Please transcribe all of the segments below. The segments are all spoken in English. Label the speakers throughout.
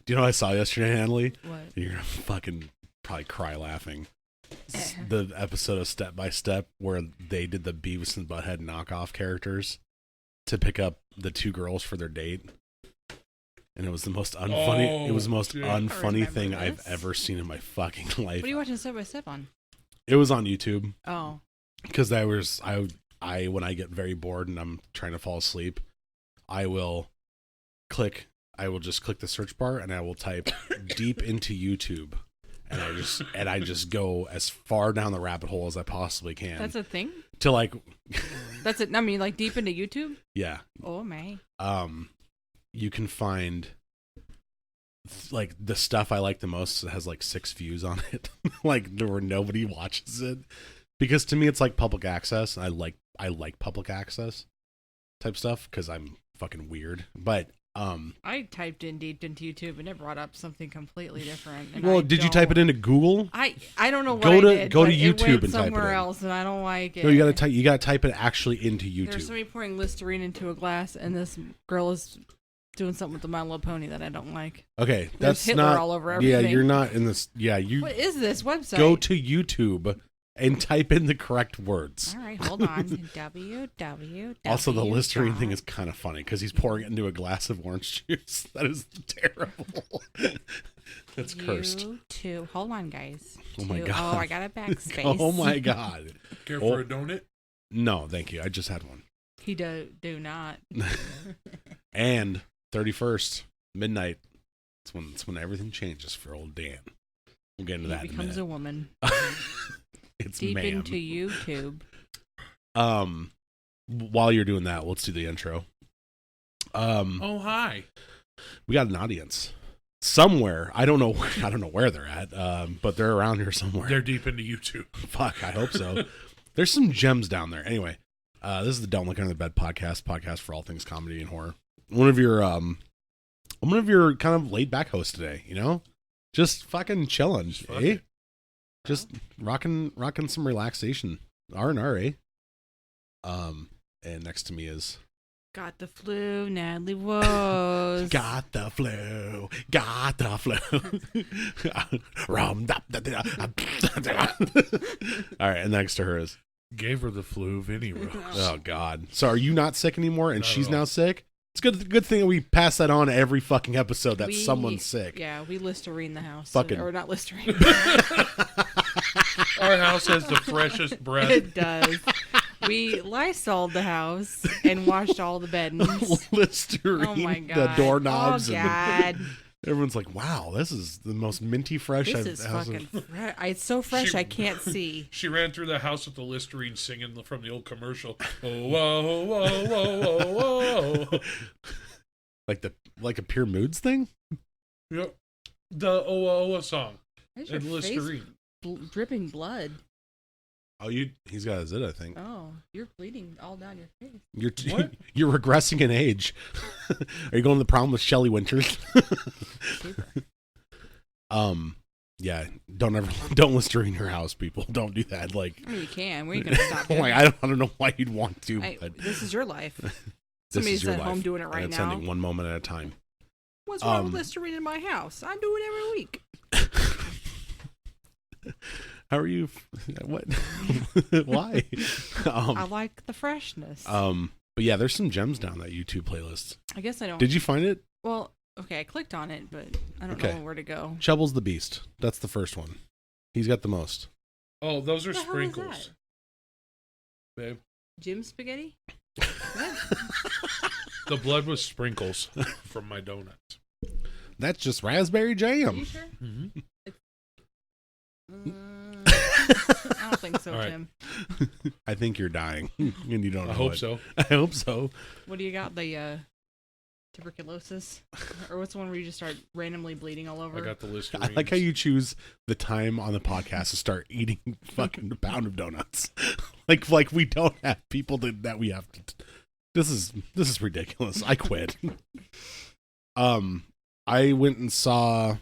Speaker 1: Do you know what I saw yesterday, Hanley?
Speaker 2: What?
Speaker 1: You're gonna fucking probably cry laughing. The episode of Step by Step where they did the Beavis and Butthead knockoff characters to pick up the two girls for their date. And it was the most unfunny. It was the most unfunny thing
Speaker 2: this.
Speaker 1: I've ever seen in my fucking life.
Speaker 2: What are you watching Step by Step on?
Speaker 1: It was on YouTube.
Speaker 2: Oh,
Speaker 1: Because I when I get very bored and I'm trying to fall asleep, I will just click the search bar and I will type deep into YouTube, and I just go as far down the rabbit hole as I possibly can.
Speaker 2: that's a thing.
Speaker 1: To like,
Speaker 2: That's it. I mean, like deep into YouTube.
Speaker 1: yeah.
Speaker 2: Oh my.
Speaker 1: You can find like the stuff I like the most has like 6 views on it, like where nobody watches it, because to me it's like public access. And I like public access type stuff because I'm fucking weird. But
Speaker 2: I typed in deep into YouTube and it brought up something completely different. And
Speaker 1: well, did you type it into Google?
Speaker 2: I don't know what
Speaker 1: Go to
Speaker 2: I did,
Speaker 1: go to
Speaker 2: but
Speaker 1: YouTube
Speaker 2: it went
Speaker 1: and type it
Speaker 2: somewhere
Speaker 1: in.
Speaker 2: else, and I don't like it.
Speaker 1: No, you gotta type it actually into YouTube.
Speaker 2: There's somebody pouring Listerine into a glass, and this girl is doing something with the My Little Pony that I don't like.
Speaker 1: Okay,
Speaker 2: There's
Speaker 1: that's
Speaker 2: Hitler
Speaker 1: not
Speaker 2: all over everything.
Speaker 1: Yeah, you're not in this. Yeah, you.
Speaker 2: What is this website?
Speaker 1: Go to YouTube and type in the correct words.
Speaker 2: All right, hold on. www.
Speaker 1: Also, the Listerine thing is kind of funny because he's pouring it into a glass of orange juice. That is terrible. That's cursed.
Speaker 2: YouTube. Hold on, guys.
Speaker 1: Oh my God.
Speaker 2: Oh, I got a backspace.
Speaker 1: Oh my God.
Speaker 3: Care for a donut?
Speaker 1: No, thank you. I just had one.
Speaker 2: He do not.
Speaker 1: And 31st midnight. It's when everything changes for old Dan. We'll get into that
Speaker 2: He
Speaker 1: in a
Speaker 2: becomes
Speaker 1: minute.
Speaker 2: a woman.
Speaker 1: It's
Speaker 2: Deep
Speaker 1: ma'am.
Speaker 2: into YouTube.
Speaker 1: While you're doing that, let's do the intro.
Speaker 3: Oh, hi.
Speaker 1: We got an audience somewhere. I don't know where they're at. But they're around here somewhere.
Speaker 3: They're deep into YouTube.
Speaker 1: Fuck, I hope so. There's some gems down there. Anyway, this is the Don't Look Under the Bed podcast for all things comedy and horror. I'm one of your kind of laid back hosts today, you know? Just fucking chilling, eh? Just rocking some relaxation. R&R, eh? And next to me is
Speaker 2: Got the flu, Natalie Woes.
Speaker 1: Got the flu. All right, and next to her is
Speaker 3: Gave her the flu, Vinny Rose.
Speaker 1: oh God. So are you not sick anymore and
Speaker 3: Not
Speaker 1: she's
Speaker 3: at all.
Speaker 1: now sick? It's good thing that we pass that on every fucking episode that someone's sick.
Speaker 2: Yeah, we Listerine the house.
Speaker 1: Fucking-
Speaker 2: Or not Listerine.
Speaker 3: Our house has the freshest breath.
Speaker 2: It does. We Lysoled the house and washed all the beddings.
Speaker 1: Listerine,
Speaker 2: Oh my God.
Speaker 1: the doorknobs,
Speaker 2: Oh
Speaker 1: and
Speaker 2: God.
Speaker 1: everyone's like, "Wow, this is the most minty fresh
Speaker 2: This
Speaker 1: I've
Speaker 2: is
Speaker 1: ever."
Speaker 2: fucking fresh. It's so fresh
Speaker 3: She-
Speaker 2: I can't see.
Speaker 3: She ran through the house with the Listerine singing from the old commercial. Oh, whoa, whoa, whoa, whoa, whoa.
Speaker 1: like a Pure Moods thing.
Speaker 3: Yep. The Oa song.
Speaker 2: Why's your
Speaker 3: And
Speaker 2: face
Speaker 3: Listerine.
Speaker 2: dripping blood?
Speaker 1: Oh, he's got a zit, I think.
Speaker 2: Oh, you're bleeding all down your face.
Speaker 3: What?
Speaker 1: You're regressing in age. Are you going to the prom with Shelley Winters?
Speaker 2: Super.
Speaker 1: Yeah, don't Listerine your house, people. Don't do that. Like,
Speaker 2: I mean, you can. Where are you going to stop doing
Speaker 1: like
Speaker 2: it?
Speaker 1: I don't know why you'd want to. But
Speaker 2: This is your life.
Speaker 1: this
Speaker 2: Somebody's
Speaker 1: is your
Speaker 2: at home
Speaker 1: life,
Speaker 2: doing it
Speaker 1: and
Speaker 2: right
Speaker 1: it's
Speaker 2: now.
Speaker 1: ending one moment at a time.
Speaker 2: What's wrong with Listerine in my house? I do it every week.
Speaker 1: How are you? What? Why?
Speaker 2: I like the freshness.
Speaker 1: But yeah, there's some gems down that YouTube playlist.
Speaker 2: I guess I don't.
Speaker 1: Did you find it?
Speaker 2: Well, okay, I clicked on it, but I don't
Speaker 1: Okay.
Speaker 2: know where to go.
Speaker 1: Chubble's the Beast. That's the first one. He's got the most.
Speaker 3: Oh, those are
Speaker 2: What the hell is
Speaker 3: sprinkles. Babe.
Speaker 2: Jim Spaghetti?
Speaker 3: The blood was sprinkles from my donuts.
Speaker 1: That's just raspberry
Speaker 2: Are
Speaker 1: jam.
Speaker 2: you sure?
Speaker 3: Mm-hmm.
Speaker 2: I don't think so,
Speaker 3: All right.
Speaker 2: Jim.
Speaker 1: I think you're dying, and you don't know
Speaker 3: I hope
Speaker 1: it.
Speaker 3: so.
Speaker 1: I hope so.
Speaker 2: What do you got? The tuberculosis? Or what's the one where you just start randomly bleeding all over?
Speaker 3: I got the
Speaker 1: I
Speaker 3: Listerine.
Speaker 1: like how you choose the time on the podcast to start eating fucking a pound of donuts. like we don't have people that we have to. This is ridiculous. I quit. I went and saw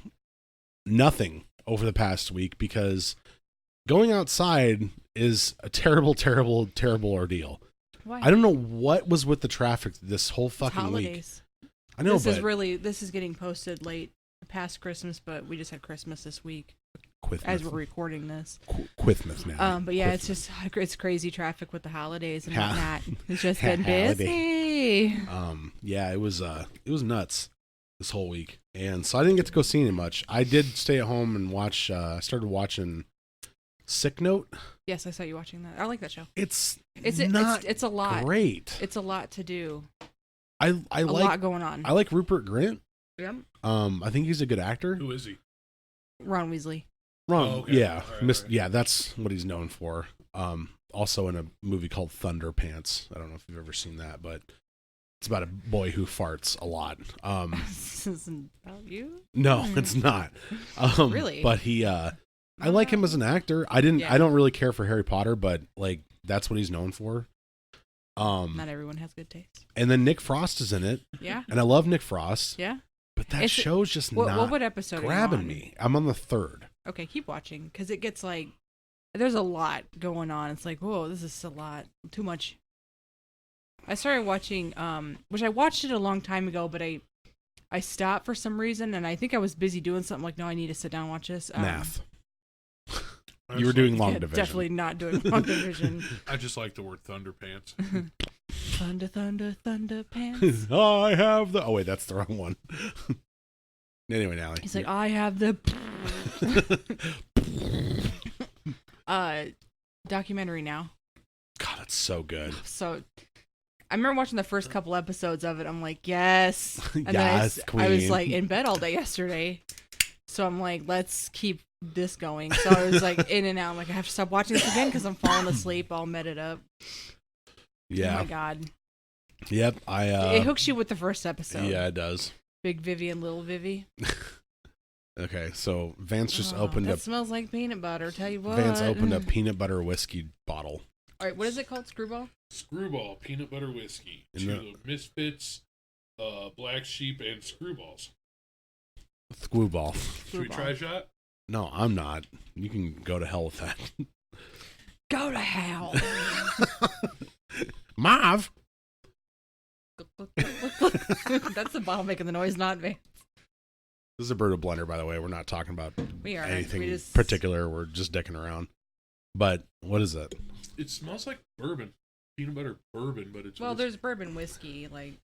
Speaker 1: nothing over the past week because going outside is a terrible, terrible, terrible ordeal.
Speaker 2: Why?
Speaker 1: I don't know what was with the traffic this whole
Speaker 2: It's
Speaker 1: fucking week.
Speaker 2: holidays.
Speaker 1: I know,
Speaker 2: This
Speaker 1: but
Speaker 2: is getting posted late past Christmas, but we just had Christmas this week
Speaker 1: Quithmas.
Speaker 2: as we're recording this.
Speaker 1: Quithmas now.
Speaker 2: But yeah, it's crazy traffic with the holidays and whatnot. It's just been
Speaker 1: Holiday.
Speaker 2: busy.
Speaker 1: Yeah, it was nuts this whole week, and so I didn't get to go see any much. I did stay at home and watch. I started watching Sick Note.
Speaker 2: Yes, I saw you watching that. I like that show.
Speaker 1: It's
Speaker 2: It's a lot.
Speaker 1: great.
Speaker 2: It's a lot to do.
Speaker 1: I
Speaker 2: A
Speaker 1: like
Speaker 2: lot going on.
Speaker 1: I like Rupert Grint.
Speaker 2: Yep.
Speaker 1: I think he's a good actor.
Speaker 3: Who is he?
Speaker 2: Ron Weasley.
Speaker 1: Wrong.
Speaker 3: Oh, okay.
Speaker 1: Yeah,
Speaker 3: All right.
Speaker 1: yeah, that's what he's known for. Also in a movie called Thunderpants. I don't know if you've ever seen that, but it's about a boy who farts a lot.
Speaker 2: This isn't about you.
Speaker 1: No, it's not.
Speaker 2: Really?
Speaker 1: But he, I like him as an actor. I don't really care for Harry Potter, but like that's what he's known for.
Speaker 2: Not everyone has good taste.
Speaker 1: And then Nick Frost is in it,
Speaker 2: Yeah.
Speaker 1: and I love Nick Frost.
Speaker 2: Yeah.
Speaker 1: But that show's just
Speaker 2: What
Speaker 1: not
Speaker 2: episode are you
Speaker 1: grabbing
Speaker 2: on?
Speaker 1: me. I'm on the 3rd.
Speaker 2: Okay, keep watching because it gets like there's a lot going on. It's like, whoa, this is a lot, too much. I started watching, which I watched it a long time ago, but I stopped for some reason, and I think I was busy doing something. Like, no, I need to sit down and watch this.
Speaker 1: Math.
Speaker 3: I
Speaker 1: You were
Speaker 3: just
Speaker 1: doing
Speaker 3: like-
Speaker 1: long
Speaker 2: Yeah,
Speaker 1: division.
Speaker 2: definitely not doing long division.
Speaker 3: I just like the word Thunderpants.
Speaker 2: Thunder, thunder, thunder pants.
Speaker 1: I have the. Oh wait, that's the wrong one. Anyway, Nally.
Speaker 2: He's like, I have the documentary now.
Speaker 1: God, that's so good.
Speaker 2: So I remember watching the first couple episodes of it. I'm like, yes. And
Speaker 1: Yes,
Speaker 2: then I was
Speaker 1: queen.
Speaker 2: like in bed all day yesterday. So I'm like, let's keep this going. So I was like in and out. I'm like, I have to stop watching this again because I'm falling asleep all met it up.
Speaker 1: Yeah.
Speaker 2: Oh my God.
Speaker 1: Yep.
Speaker 2: It hooks you with the first episode.
Speaker 1: Yeah, it does.
Speaker 2: Big Vivi and Little Vivi.
Speaker 1: Okay, so Vance just
Speaker 2: Oh,
Speaker 1: opened
Speaker 2: that
Speaker 1: up.
Speaker 2: smells like peanut butter. Tell you what.
Speaker 1: Vance opened a peanut butter whiskey bottle.
Speaker 2: All right, what is it called? Screwball?
Speaker 3: Screwball, peanut butter whiskey.
Speaker 1: And
Speaker 3: To
Speaker 1: the-
Speaker 3: the Misfits, Black Sheep, and Screwballs.
Speaker 1: Screwball.
Speaker 3: Should we try a shot?
Speaker 1: No, I'm not. You can go to hell with that.
Speaker 2: Go to hell.
Speaker 1: Marv.
Speaker 2: That's the bottle making the noise, not me.
Speaker 1: This is a Brita blender, by the way. We're not talking about
Speaker 2: We are.
Speaker 1: anything
Speaker 2: We just...
Speaker 1: particular. We're just dicking around. But what is it?
Speaker 3: It smells like bourbon. Peanut butter bourbon, but it's
Speaker 2: Well,
Speaker 3: whiskey.
Speaker 2: there's bourbon whiskey. Like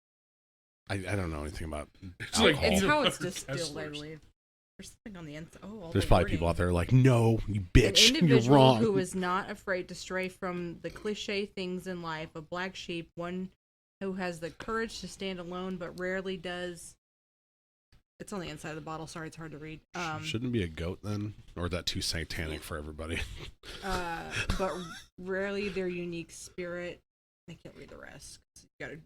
Speaker 1: I don't know anything about
Speaker 3: It's like
Speaker 1: alcohol.
Speaker 2: it's
Speaker 3: peanut
Speaker 2: how it's
Speaker 3: butter
Speaker 2: distilled, I
Speaker 3: Kesslers.
Speaker 2: believe. There's something on the inside. Oh, all
Speaker 1: There's
Speaker 2: the
Speaker 1: probably
Speaker 2: wording.
Speaker 1: people out there like, no, you bitch,
Speaker 2: An
Speaker 1: you're
Speaker 2: individual
Speaker 1: wrong.
Speaker 2: who is not afraid to stray from the cliche things in life. A black sheep, one who has the courage to stand alone, but rarely does. It's on the inside of the bottle. Sorry, it's hard to read.
Speaker 1: Shouldn't be a goat then, or is that too satanic for everybody?
Speaker 2: But rarely their unique spirit. I can't read the rest.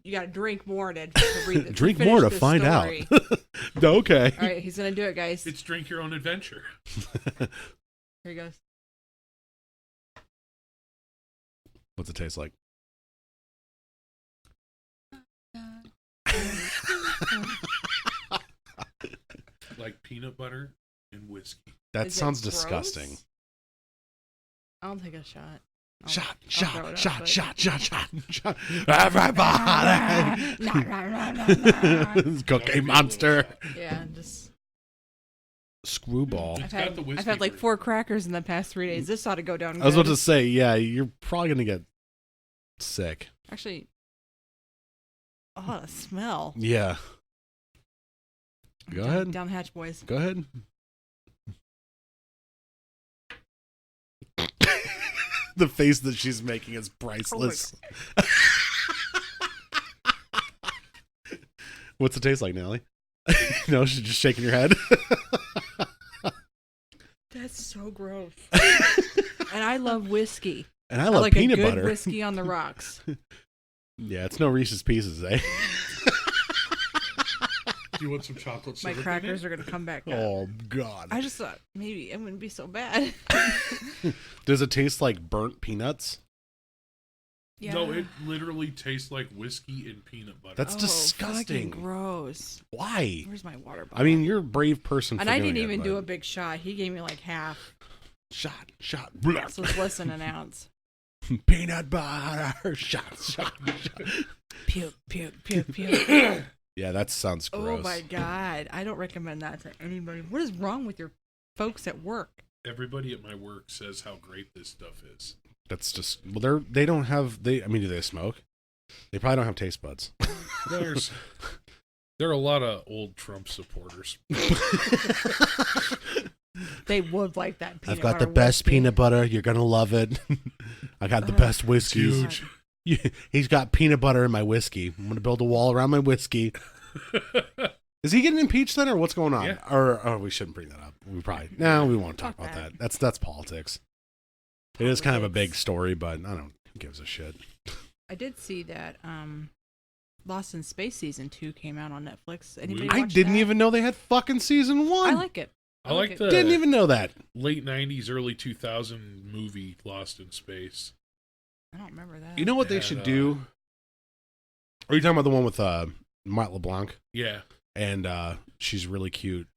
Speaker 2: You gotta drink more to read the,
Speaker 1: Drink
Speaker 2: finish
Speaker 1: more to
Speaker 2: the
Speaker 1: find
Speaker 2: story.
Speaker 1: out. Okay.
Speaker 2: All right, he's gonna do it, guys.
Speaker 3: It's drink your own adventure.
Speaker 2: Here he goes.
Speaker 1: What's it taste like?
Speaker 3: Like peanut butter and whiskey.
Speaker 1: That
Speaker 2: Is it
Speaker 1: sounds
Speaker 2: gross?
Speaker 1: disgusting.
Speaker 2: I'll take a shot. I'll-
Speaker 1: Shot,
Speaker 2: I'll throw
Speaker 1: shot,
Speaker 2: it up,
Speaker 1: shot,
Speaker 2: but-
Speaker 1: shot, shot, shot, shot. Everybody!
Speaker 2: Nah, nah, nah, nah, nah.
Speaker 1: Cookie Monster.
Speaker 2: Yeah, just
Speaker 1: Screwball.
Speaker 3: It's
Speaker 2: I've
Speaker 3: got
Speaker 2: had
Speaker 3: the whiskey
Speaker 2: I've had like
Speaker 3: version.
Speaker 2: 4 crackers in the past 3 days. This ought to go down.
Speaker 1: I was about
Speaker 2: good.
Speaker 1: to say, yeah, you're probably going to get sick.
Speaker 2: Actually, oh, the smell.
Speaker 1: Yeah. Go ahead.
Speaker 2: Down the hatch, boys.
Speaker 1: Go ahead. The face that she's making is priceless. What's it taste like, Nally? No, she's just shaking your head.
Speaker 2: That's so gross. And I love whiskey.
Speaker 1: And I love
Speaker 2: like
Speaker 1: peanut
Speaker 2: a good
Speaker 1: butter.
Speaker 2: whiskey on the rocks.
Speaker 1: Yeah, it's no Reese's Pieces, eh?
Speaker 3: Do you want some chocolate
Speaker 2: My
Speaker 3: syrup?
Speaker 2: crackers are gonna come back up.
Speaker 1: Oh, God.
Speaker 2: I just thought maybe it wouldn't be so bad.
Speaker 1: Does it taste like burnt peanuts?
Speaker 2: Yeah.
Speaker 3: No, it literally tastes like whiskey and peanut butter.
Speaker 1: That's
Speaker 2: Oh,
Speaker 1: disgusting.
Speaker 2: fucking gross.
Speaker 1: Why?
Speaker 2: Where's my water bottle?
Speaker 1: I mean, you're a brave person.
Speaker 2: and
Speaker 1: for
Speaker 2: I
Speaker 1: doing
Speaker 2: didn't
Speaker 1: it,
Speaker 2: even do
Speaker 1: but-
Speaker 2: a big shot. He gave me like half.
Speaker 1: shot.
Speaker 2: So it's less than an ounce.
Speaker 1: Peanut butter. Shot.
Speaker 2: Puke, puke, puke, puke.
Speaker 1: Yeah, that sounds gross.
Speaker 2: Oh my god, I don't recommend that to anybody. What is wrong with your folks at work?
Speaker 3: Everybody at my work says how great this stuff is.
Speaker 1: That's just they don't have I mean, do they smoke? They probably don't have taste buds.
Speaker 3: There are a lot of old Trump supporters.
Speaker 2: They would like that peanut
Speaker 1: I've got the
Speaker 2: butter
Speaker 1: best
Speaker 2: whiskey.
Speaker 1: peanut butter. You're gonna love it. I got the best whiskeys.
Speaker 3: Huge.
Speaker 1: He's got peanut butter in my whiskey. I'm gonna build a wall around my whiskey. Is he getting impeached then, or what's going on?
Speaker 3: Yeah.
Speaker 1: Or we shouldn't bring that up. We probably we won't talk
Speaker 2: Fuck
Speaker 1: about
Speaker 2: that.
Speaker 1: that. That's politics. It is kind of a big story, but I don't. Who gives a shit?
Speaker 2: I did see that Lost in Space season 2 came out on Netflix. Anybody
Speaker 1: I
Speaker 2: watch
Speaker 1: didn't
Speaker 2: that?
Speaker 1: even know they had fucking season 1.
Speaker 2: I like it.
Speaker 3: I like
Speaker 2: it.
Speaker 3: the
Speaker 1: Didn't even know that.
Speaker 3: late 90s, early 2000 movie Lost in Space.
Speaker 2: I don't remember that.
Speaker 1: You know what they
Speaker 3: And,
Speaker 1: should do? Are you talking about the one with Matt LeBlanc?
Speaker 3: Yeah.
Speaker 1: And she's really cute.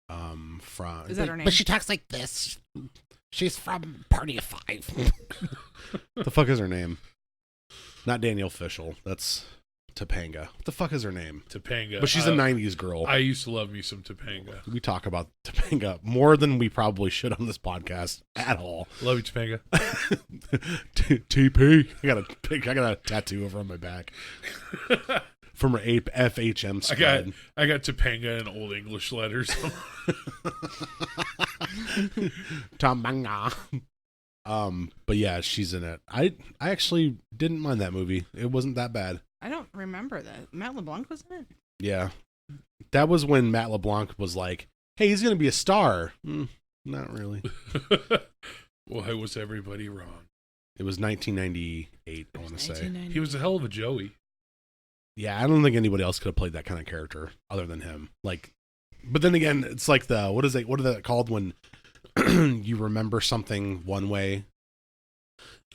Speaker 1: From
Speaker 2: Is that her name?
Speaker 1: But she talks like this. She's from Party of Five. The fuck is her name? Not Danielle Fishel. That's Topanga. What the fuck is her name?
Speaker 3: Topanga.
Speaker 1: But she's a '90s girl.
Speaker 3: I used to love me some Topanga.
Speaker 1: We talk about Topanga more than we probably should on this podcast at all.
Speaker 3: Love you, Topanga.
Speaker 1: TP. I got a tattoo over on my back from her FHM squad.
Speaker 3: I got Topanga in old English letters.
Speaker 1: Topanga. But yeah, she's in it. I actually didn't mind that movie. It wasn't that bad.
Speaker 2: I don't remember that. Matt LeBlanc was in it?
Speaker 1: Yeah. That was when Matt LeBlanc was like, hey, he's going to be a star. Not really.
Speaker 3: Why was everybody wrong?
Speaker 1: It was 1998, I want to say.
Speaker 3: He was a hell of a Joey.
Speaker 1: Yeah, I don't think anybody else could have played that kind of character other than him. Like, but then again, it's like what is that called when you remember something one way?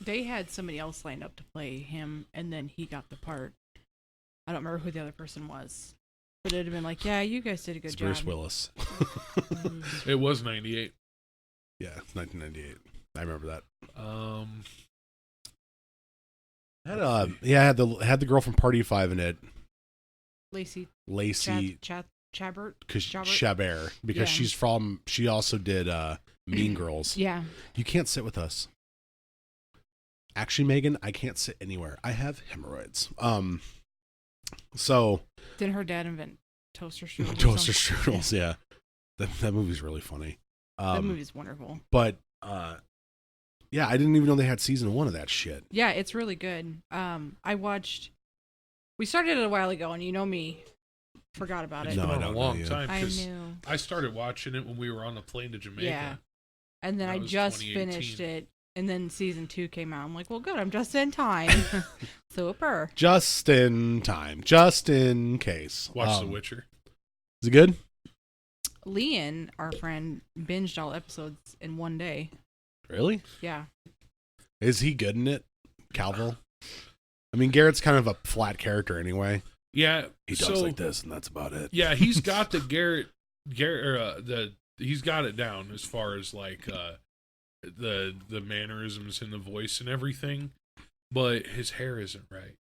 Speaker 2: They had somebody else lined up to play him, and then he got the part. I don't remember who the other person was. But it would have been like, yeah, you guys did a good
Speaker 1: It's
Speaker 2: job.
Speaker 1: Bruce Willis.
Speaker 3: It was 98.
Speaker 1: Yeah, it's 1998. I remember that. Had the girl from Party of Five in it.
Speaker 2: Lacey
Speaker 1: Chabert,
Speaker 2: Chabert?
Speaker 1: Chabert, because
Speaker 2: Yeah.
Speaker 1: she also did Mean Girls.
Speaker 2: Yeah.
Speaker 1: You can't sit with us. Actually, Megan, I can't sit anywhere. I have hemorrhoids. So
Speaker 2: Didn't her dad invent toaster strudels?
Speaker 1: toaster strudels, yeah. That movie's really funny.
Speaker 2: That movie's wonderful.
Speaker 1: But yeah, I didn't even know they had season 1 of that shit.
Speaker 2: Yeah, it's really good. We started it a while ago, and you know me, forgot about it.
Speaker 3: It's
Speaker 1: No, I
Speaker 3: been
Speaker 1: don't
Speaker 3: a long
Speaker 1: know you.
Speaker 3: time.
Speaker 2: I
Speaker 3: 'Cause
Speaker 2: knew.
Speaker 3: I started watching it when we were on the plane to Jamaica.
Speaker 2: Yeah. And then
Speaker 3: That
Speaker 2: I
Speaker 3: was
Speaker 2: just
Speaker 3: 2018.
Speaker 2: finished it, and then season 2 came out. I'm like, well, good, I'm just in time. Super.
Speaker 1: Just in time. Just in case.
Speaker 3: Watch The Witcher.
Speaker 1: Is it good?
Speaker 2: Leon, our friend, binged all episodes in one day.
Speaker 1: Really?
Speaker 2: Yeah.
Speaker 1: Is he good in it? Calville? I mean, Garrett's kind of a flat character anyway.
Speaker 3: Yeah.
Speaker 1: He talks like this, and that's about it.
Speaker 3: Yeah, he's got the he's got it down as far as like the mannerisms and the voice and everything, but his hair isn't right.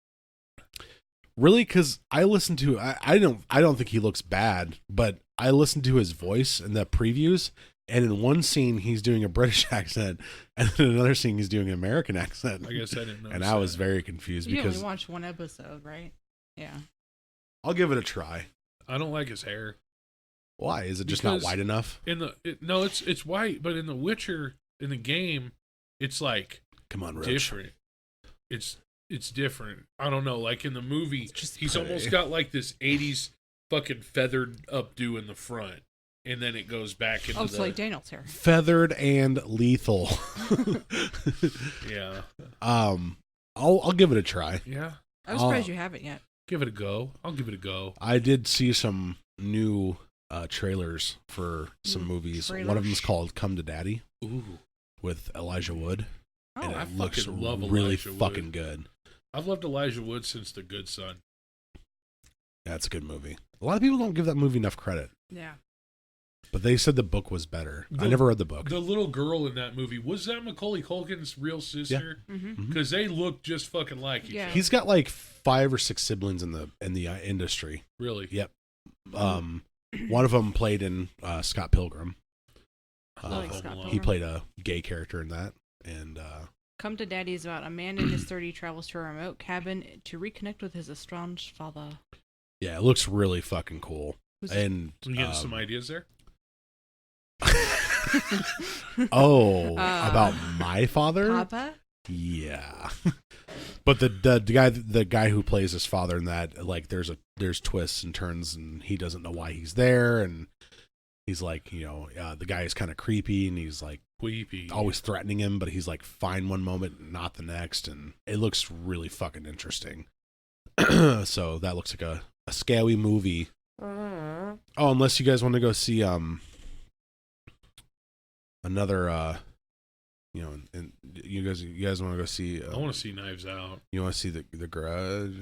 Speaker 1: Really? Because I listened to I don't think he looks bad, but I listened to his voice in the previews, and in one scene he's doing a British accent, and in another scene he's doing an American accent.
Speaker 3: I guess I didn't know.
Speaker 1: And I was very confused
Speaker 2: You
Speaker 1: because
Speaker 2: only watched one episode, right? Yeah.
Speaker 1: I'll give it a try.
Speaker 3: I don't like his hair.
Speaker 1: Why? Is it just not
Speaker 3: Because
Speaker 1: wide enough?
Speaker 3: No, it's white, but in The Witcher, in the game, it's like
Speaker 1: Come on, Roach.
Speaker 3: different. It's different. I don't know. Like in the movie,
Speaker 1: just
Speaker 3: he's
Speaker 1: pretty.
Speaker 3: almost got like this 80s fucking feathered updo in the front, and then it goes back into
Speaker 2: Oh, it's like Daniel's hair.
Speaker 1: Feathered and lethal.
Speaker 3: yeah,
Speaker 1: I'll give it a try.
Speaker 3: yeah.
Speaker 2: I'm surprised you haven't yet.
Speaker 3: Give it a go. I'll give it a go.
Speaker 1: I did see some new trailers for some movies. One of them is
Speaker 2: trailers?
Speaker 1: called "Come to Daddy"
Speaker 3: Ooh,
Speaker 1: with Elijah Wood,
Speaker 2: Oh,
Speaker 1: and
Speaker 3: I
Speaker 1: it looks
Speaker 3: fucking love
Speaker 1: really
Speaker 3: Elijah Wood.
Speaker 1: fucking good.
Speaker 3: I've loved Elijah Wood since The Good Son.
Speaker 1: Yeah, it's a good movie. A lot of people don't give that movie enough credit.
Speaker 2: yeah.
Speaker 1: But they said the book was better. I
Speaker 3: The-
Speaker 1: never read the book.
Speaker 3: The little girl in that movie, was that Macaulay Culkin's real sister?
Speaker 2: Mm-hmm.
Speaker 3: Because they look just fucking like each
Speaker 2: Yeah.
Speaker 3: other.
Speaker 1: He's got like 5 or 6 siblings in the industry.
Speaker 3: Really?
Speaker 1: Yep. One of them played in Scott Pilgrim.
Speaker 2: I like
Speaker 3: Home
Speaker 2: Scott
Speaker 3: Alone.
Speaker 1: He
Speaker 2: Pilgrim.
Speaker 1: played a gay character in that, and
Speaker 2: Come to Daddy is about a man in his 30s travels to a remote cabin to reconnect with his estranged father.
Speaker 1: yeah, it looks really fucking cool.
Speaker 2: Who's-
Speaker 1: And
Speaker 3: You getting some ideas there?
Speaker 1: about my father?
Speaker 2: Papa?
Speaker 1: Yeah. But the guy who plays his father in that, like, there's twists and turns, and he doesn't know why he's there, and he's like, the guy is kind of creepy, and he's like
Speaker 3: Weepy.
Speaker 1: always threatening him, but he's like fine one moment, not the next, and it looks really fucking interesting. So that looks like a scary movie. Oh, unless you guys want to go see another and you guys want to go see
Speaker 3: I want to see Knives Out.
Speaker 1: you want to see the Grudge?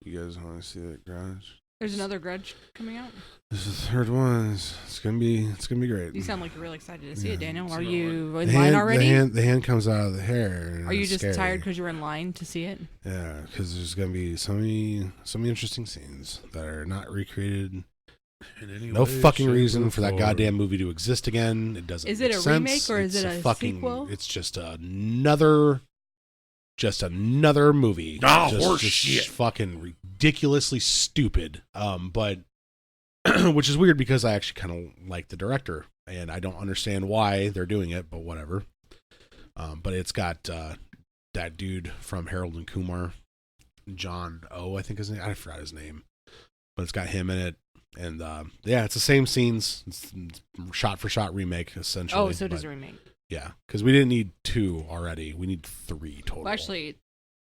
Speaker 1: You guys want to see the Grudge?
Speaker 2: There's another Grudge coming out.
Speaker 1: This is the third one. It's gonna be great.
Speaker 2: You sound like you're really excited to see
Speaker 1: Yeah.
Speaker 2: it, Daniel. Are
Speaker 3: So,
Speaker 2: you
Speaker 1: The
Speaker 2: in line already?
Speaker 1: The hand comes out of the hair. and
Speaker 2: Are you
Speaker 1: it's
Speaker 2: just
Speaker 1: scary.
Speaker 2: tired because you're in line to see it?
Speaker 1: Yeah, because there's gonna be so many interesting scenes that are not recreated.
Speaker 3: In any
Speaker 1: No
Speaker 3: way,
Speaker 1: fucking
Speaker 3: shape,
Speaker 1: reason
Speaker 3: or
Speaker 1: for that
Speaker 3: form.
Speaker 1: goodamn movie to exist again. It doesn't.
Speaker 2: Is it
Speaker 1: make
Speaker 2: a
Speaker 1: sense.
Speaker 2: remake or is
Speaker 1: It's
Speaker 2: it a
Speaker 1: fucking,
Speaker 2: sequel?
Speaker 1: It's just another movie.
Speaker 3: Horse
Speaker 1: just
Speaker 3: shit.
Speaker 1: Fucking ridiculously stupid. But which is weird because I actually kind of like the director, and I don't understand why they're doing it, but whatever. But it's got that dude from Harold and Kumar, John O, I think his name. I forgot his name, but it's got him in it. And yeah, it's the same scenes. It's shot for shot remake essentially.
Speaker 2: Oh, so it is
Speaker 1: but,
Speaker 2: a remake.
Speaker 1: yeah, because we didn't need 2 already. We need 3 total.
Speaker 2: Well, actually,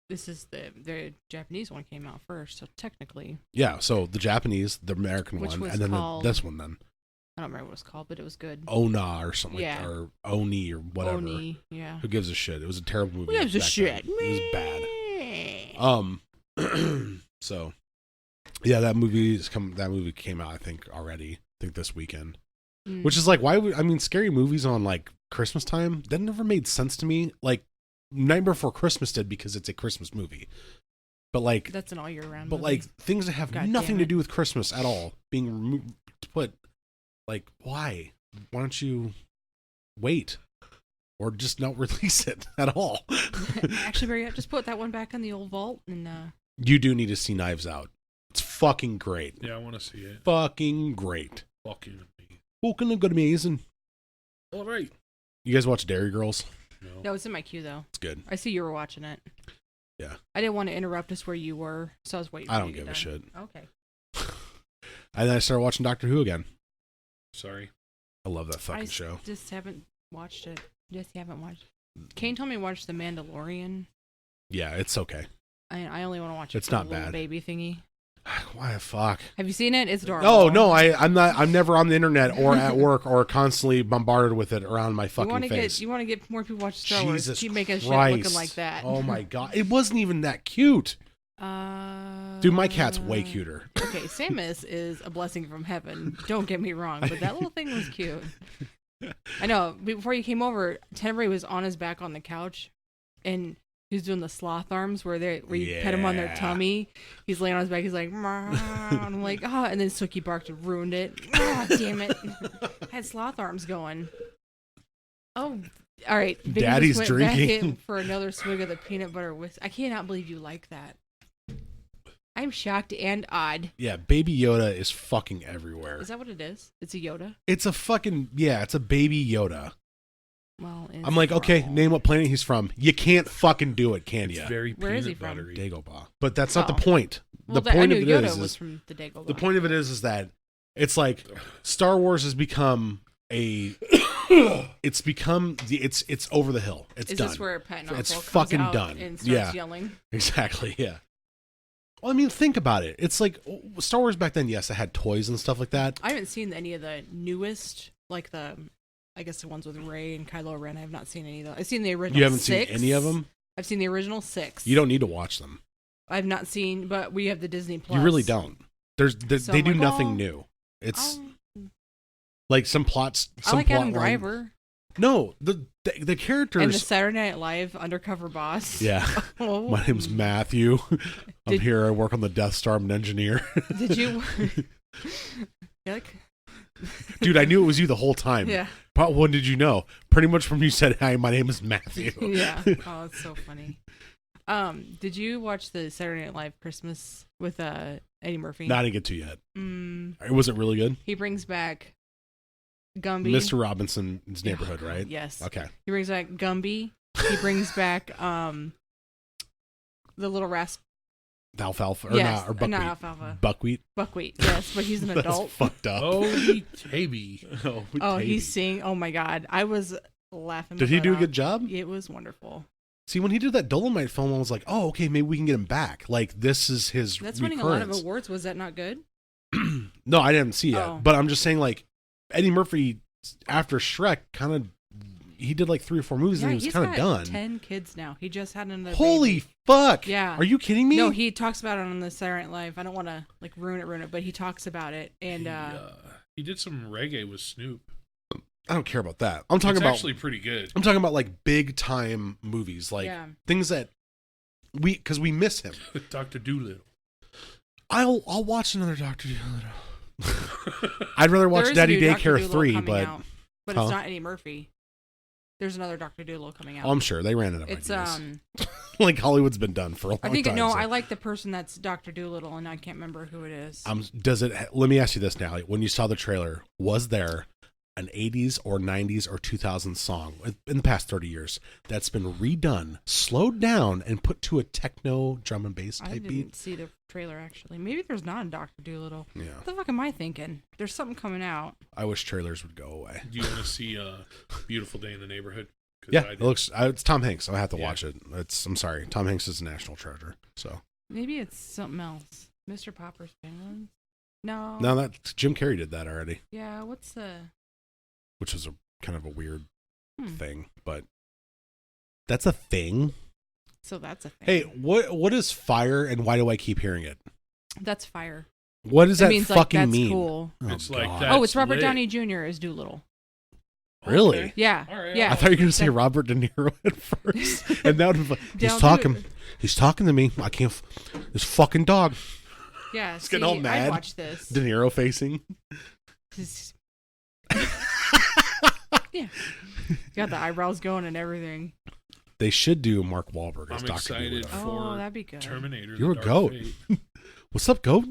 Speaker 2: this is the Japanese one came out first, so technically,
Speaker 1: yeah. So the Japanese, the American
Speaker 2: Which
Speaker 1: one,
Speaker 2: was
Speaker 1: and then
Speaker 2: called-
Speaker 1: this one, then
Speaker 2: I don't remember what it was called, but it was good.
Speaker 1: Ona or something,
Speaker 2: Yeah.
Speaker 1: or Oni or whatever.
Speaker 2: Oni, yeah.
Speaker 1: Who gives a shit? It was a terrible movie.
Speaker 2: Who gives a
Speaker 1: back
Speaker 2: shit?
Speaker 1: then. It was bad. So yeah, that movie came out, I think, already. I think this weekend.
Speaker 2: Mm.
Speaker 1: Which is like, why would, I mean, scary movies on like Christmas time, that never made sense to me. Like Nightmare Before Christmas did because it's a Christmas movie. But like,
Speaker 2: That's an all year round.
Speaker 1: but
Speaker 2: movie.
Speaker 1: like things that have
Speaker 2: God
Speaker 1: nothing
Speaker 2: damn
Speaker 1: to
Speaker 2: it.
Speaker 1: do with Christmas at all being removed, put, like, why? Why don't you wait or just not release it at all?
Speaker 2: Actually, Barry, just put that one back in the old vault and
Speaker 1: You do need to see Knives Out. It's fucking great.
Speaker 3: Yeah, I want to see it.
Speaker 1: Fucking great.
Speaker 3: Fucking me.
Speaker 1: Fucking good, amazing.
Speaker 3: All right.
Speaker 1: You guys watch Dairy Girls?
Speaker 3: No.
Speaker 2: no, it's in my queue though.
Speaker 1: It's good.
Speaker 2: I see you were watching it.
Speaker 1: Yeah.
Speaker 2: I didn't want to interrupt us where you were, so I was waiting.
Speaker 1: I
Speaker 2: for
Speaker 1: don't
Speaker 2: you to
Speaker 1: give a
Speaker 2: get
Speaker 1: shit.
Speaker 2: done. Okay.
Speaker 1: And then I started watching Doctor Who again.
Speaker 3: Sorry.
Speaker 1: I love that fucking
Speaker 2: I
Speaker 1: show.
Speaker 2: just haven't watched it. Yes, you haven't watched. Kane told me to watch The Mandalorian.
Speaker 1: Yeah, it's okay.
Speaker 2: I only want to watch it.
Speaker 1: It's
Speaker 2: for the
Speaker 1: not
Speaker 2: little
Speaker 1: bad.
Speaker 2: baby thingy.
Speaker 1: Why the fuck?
Speaker 2: Have you seen it? It's adorable.
Speaker 1: Oh no, I'm not. I'm never on the internet or at work or constantly bombarded with it around my fucking face.
Speaker 2: You want to get more people watch Star Wars.
Speaker 1: Jesus
Speaker 2: Keep making shit
Speaker 1: Christ.
Speaker 2: looking like that.
Speaker 1: Oh my god, it wasn't even that cute. Dude, my cat's way cuter.
Speaker 2: Okay, Samus is a blessing from heaven. Don't get me wrong, but that little thing was cute. I know. Before you came over, Tenbury was on his back on the couch, and he was doing the sloth arms where you pet him on their
Speaker 1: Yeah.
Speaker 2: tummy. He's laying on his back. He's like, "Meow," and I'm like, ah, and then Sookie barked and ruined it. Ah, damn it! I had sloth arms going. Oh, all right. Baby
Speaker 1: Daddy's
Speaker 2: just went back
Speaker 1: drinking.
Speaker 2: in for another swig of the peanut butter whiskey. I cannot believe you like that. I'm shocked and odd.
Speaker 1: Yeah, Baby Yoda is fucking everywhere.
Speaker 2: Is that what it is? It's a Yoda.
Speaker 1: It's a fucking it's a baby Yoda.
Speaker 2: Well,
Speaker 1: I'm like, okay,
Speaker 2: wrong.
Speaker 1: name what planet he's from. You can't fucking do it, can
Speaker 3: It's
Speaker 1: you?
Speaker 3: very
Speaker 2: Where is he
Speaker 3: peanut
Speaker 2: from?
Speaker 3: buttery.
Speaker 1: Dagobah. But that's not
Speaker 2: Oh.
Speaker 1: the point.
Speaker 2: Well,
Speaker 1: The
Speaker 2: I
Speaker 1: point
Speaker 2: knew
Speaker 1: of it
Speaker 2: Yoda
Speaker 1: is
Speaker 2: was from the Dagobah.
Speaker 1: the point of it is that it's like Star Wars has become a it's become it's over the hill. It's
Speaker 2: Is
Speaker 1: done.
Speaker 2: this where Patton
Speaker 1: It's
Speaker 2: Oswalt
Speaker 1: fucking
Speaker 2: comes out
Speaker 1: done.
Speaker 2: and starts
Speaker 1: Yeah.
Speaker 2: yelling?
Speaker 1: Exactly, yeah. Well, I mean, think about it. It's like Star Wars back then, yes, it had toys and stuff like that.
Speaker 2: I haven't seen any of the newest, like I guess the ones with Rey and Kylo Ren. I have not seen any of those. I've seen the original.
Speaker 1: You haven't
Speaker 2: 6.
Speaker 1: seen any of them?
Speaker 2: I've seen the original 6.
Speaker 1: You don't need to watch them.
Speaker 2: I've not seen, but we have the Disney Plus.
Speaker 1: You really don't.
Speaker 2: So
Speaker 1: they
Speaker 2: I'm
Speaker 1: do
Speaker 2: like,
Speaker 1: nothing
Speaker 2: well,
Speaker 1: new. It's
Speaker 2: I'll
Speaker 1: Like some plots.
Speaker 2: I
Speaker 1: Some
Speaker 2: like
Speaker 1: plot
Speaker 2: Adam
Speaker 1: line-
Speaker 2: Driver
Speaker 1: No, the characters.
Speaker 2: and the Saturday Night Live undercover boss.
Speaker 1: Yeah.
Speaker 2: Oh.
Speaker 1: My name's Matthew. I'm here. I work on the Death Star. I'm an engineer.
Speaker 2: Did you? You're like,
Speaker 1: Dude, I knew it was you the whole time.
Speaker 2: yeah.
Speaker 1: But when did you know? Pretty much when you said, "Hi, my name is Matthew."
Speaker 2: Yeah. Oh, it's so funny. Did you watch the Saturday Night Live Christmas with Eddie Murphy?
Speaker 1: No, I didn't get to yet.
Speaker 2: Mm,
Speaker 1: It wasn't really good.
Speaker 2: he brings back Gumby.
Speaker 1: Mr. Robinson's Neighborhood, right?
Speaker 2: Yes.
Speaker 1: Okay.
Speaker 2: He brings back Gumby. He brings back the little rascal.
Speaker 1: Alfalfa or
Speaker 2: Yes,
Speaker 1: not or buckwheat.
Speaker 2: not alfalfa.
Speaker 1: Buckwheat.
Speaker 2: Buckwheat. Yes, but he's an
Speaker 1: That's
Speaker 2: adult.
Speaker 1: fucked up.
Speaker 3: Holy baby.
Speaker 2: Oh, he's singing. Oh my god, I was laughing.
Speaker 1: Did
Speaker 2: my
Speaker 1: he do a
Speaker 2: butt
Speaker 1: good
Speaker 2: off.
Speaker 1: job?
Speaker 2: It was wonderful.
Speaker 1: See, when he did that Dolomite film, I was like, "Oh, okay, maybe we can get him back. Like this is his
Speaker 2: That's winning a lot of
Speaker 1: recurrence."
Speaker 2: awards. Was that not good?
Speaker 1: No, I didn't see it,
Speaker 2: Oh.
Speaker 1: but I'm just saying, like Eddie Murphy after Shrek, kind of, he did like 3 or 4 movies and he was
Speaker 2: he's
Speaker 1: kind of
Speaker 2: got
Speaker 1: done.
Speaker 2: 10 kids now. He just had another.
Speaker 1: Holy
Speaker 2: baby.
Speaker 1: fuck!
Speaker 2: Yeah.
Speaker 1: Are you kidding me?
Speaker 2: No, he talks about it on the Saturday Night Live. I don't want to like ruin it, but he talks about it, and
Speaker 3: He did some reggae with Snoop.
Speaker 1: I don't care about that. I'm talking
Speaker 3: It's
Speaker 1: about.
Speaker 3: actually pretty good.
Speaker 1: I'm talking about like big time movies, like
Speaker 2: yeah.
Speaker 1: things that because we miss him.
Speaker 3: Dr. Doolittle.
Speaker 1: I'll watch another Doctor Dolittle. I'd rather watch
Speaker 2: There is a
Speaker 1: Daddy
Speaker 2: new Dr.
Speaker 1: Daycare
Speaker 2: Dolittle
Speaker 1: 3,
Speaker 2: coming
Speaker 1: but
Speaker 2: out, but
Speaker 1: Huh?
Speaker 2: it's not Eddie Murphy. There's another Dr. Doolittle coming out.
Speaker 1: I'm sure they ran it up.
Speaker 2: It's
Speaker 1: like Hollywood's been done for a long
Speaker 2: I think
Speaker 1: time.
Speaker 2: no,
Speaker 1: so.
Speaker 2: I like the person that's Dr. Doolittle, and I can't remember who it is.
Speaker 1: Does it? Let me ask you this now: when you saw the trailer, was there an 80s or 90s or 2000s song in the past 30 years that's been redone, slowed down, and put to a techno drum and bass
Speaker 2: I
Speaker 1: type
Speaker 2: didn't
Speaker 1: beat?
Speaker 2: see the trailer actually. Maybe there's not a Dr. Doolittle.
Speaker 1: Yeah,
Speaker 2: What the fuck am I thinking? There's something coming out.
Speaker 1: I wish trailers would go away.
Speaker 3: Do you want to see Beautiful Day in the Neighborhood? 'Cause
Speaker 1: Yeah,
Speaker 3: I
Speaker 1: it
Speaker 3: did.
Speaker 1: looks. It's Tom Hanks. I have to
Speaker 3: Yeah.
Speaker 1: watch it. I'm sorry. Tom Hanks is a national treasure. So
Speaker 2: Maybe it's something else. Mr. Popper's Penguins? No.
Speaker 1: now that Jim Carrey did that already,
Speaker 2: Yeah, what's the
Speaker 1: which was a kind of a weird
Speaker 2: Hmm.
Speaker 1: thing, but that's a thing.
Speaker 2: So that's a thing.
Speaker 1: Hey, what is fire, and why do I keep hearing it?
Speaker 2: That's fire.
Speaker 1: What does
Speaker 2: It
Speaker 1: that
Speaker 2: means
Speaker 1: fucking
Speaker 2: like that's
Speaker 1: mean?
Speaker 2: cool.
Speaker 1: Oh,
Speaker 3: It's like
Speaker 1: God.
Speaker 3: that.
Speaker 2: Oh, it's
Speaker 3: That's
Speaker 2: Robert
Speaker 3: lit.
Speaker 2: Downey Jr. as Doolittle.
Speaker 1: Really?
Speaker 3: Okay.
Speaker 2: Yeah.
Speaker 3: All right,
Speaker 2: yeah.
Speaker 1: I thought you were going to say
Speaker 2: That-
Speaker 1: Robert De Niro at first, and that would have. He's
Speaker 2: They'll
Speaker 1: talking.
Speaker 2: do-
Speaker 1: He's talking to me. I can't. This fucking dog.
Speaker 2: Yeah.
Speaker 1: He's getting all
Speaker 2: see,
Speaker 1: mad.
Speaker 2: I'd watch this.
Speaker 1: De Niro facing.
Speaker 2: This- yeah. Got the eyebrows going and everything.
Speaker 1: They should do Mark Wahlberg as
Speaker 3: I'm
Speaker 1: Dr.
Speaker 3: excited
Speaker 1: Doolittle.
Speaker 2: Oh,
Speaker 3: for
Speaker 2: that'd be good.
Speaker 3: Terminator.
Speaker 1: You're
Speaker 3: The
Speaker 1: a
Speaker 3: Dark
Speaker 1: goat.
Speaker 3: Fate.
Speaker 1: What's up, goat?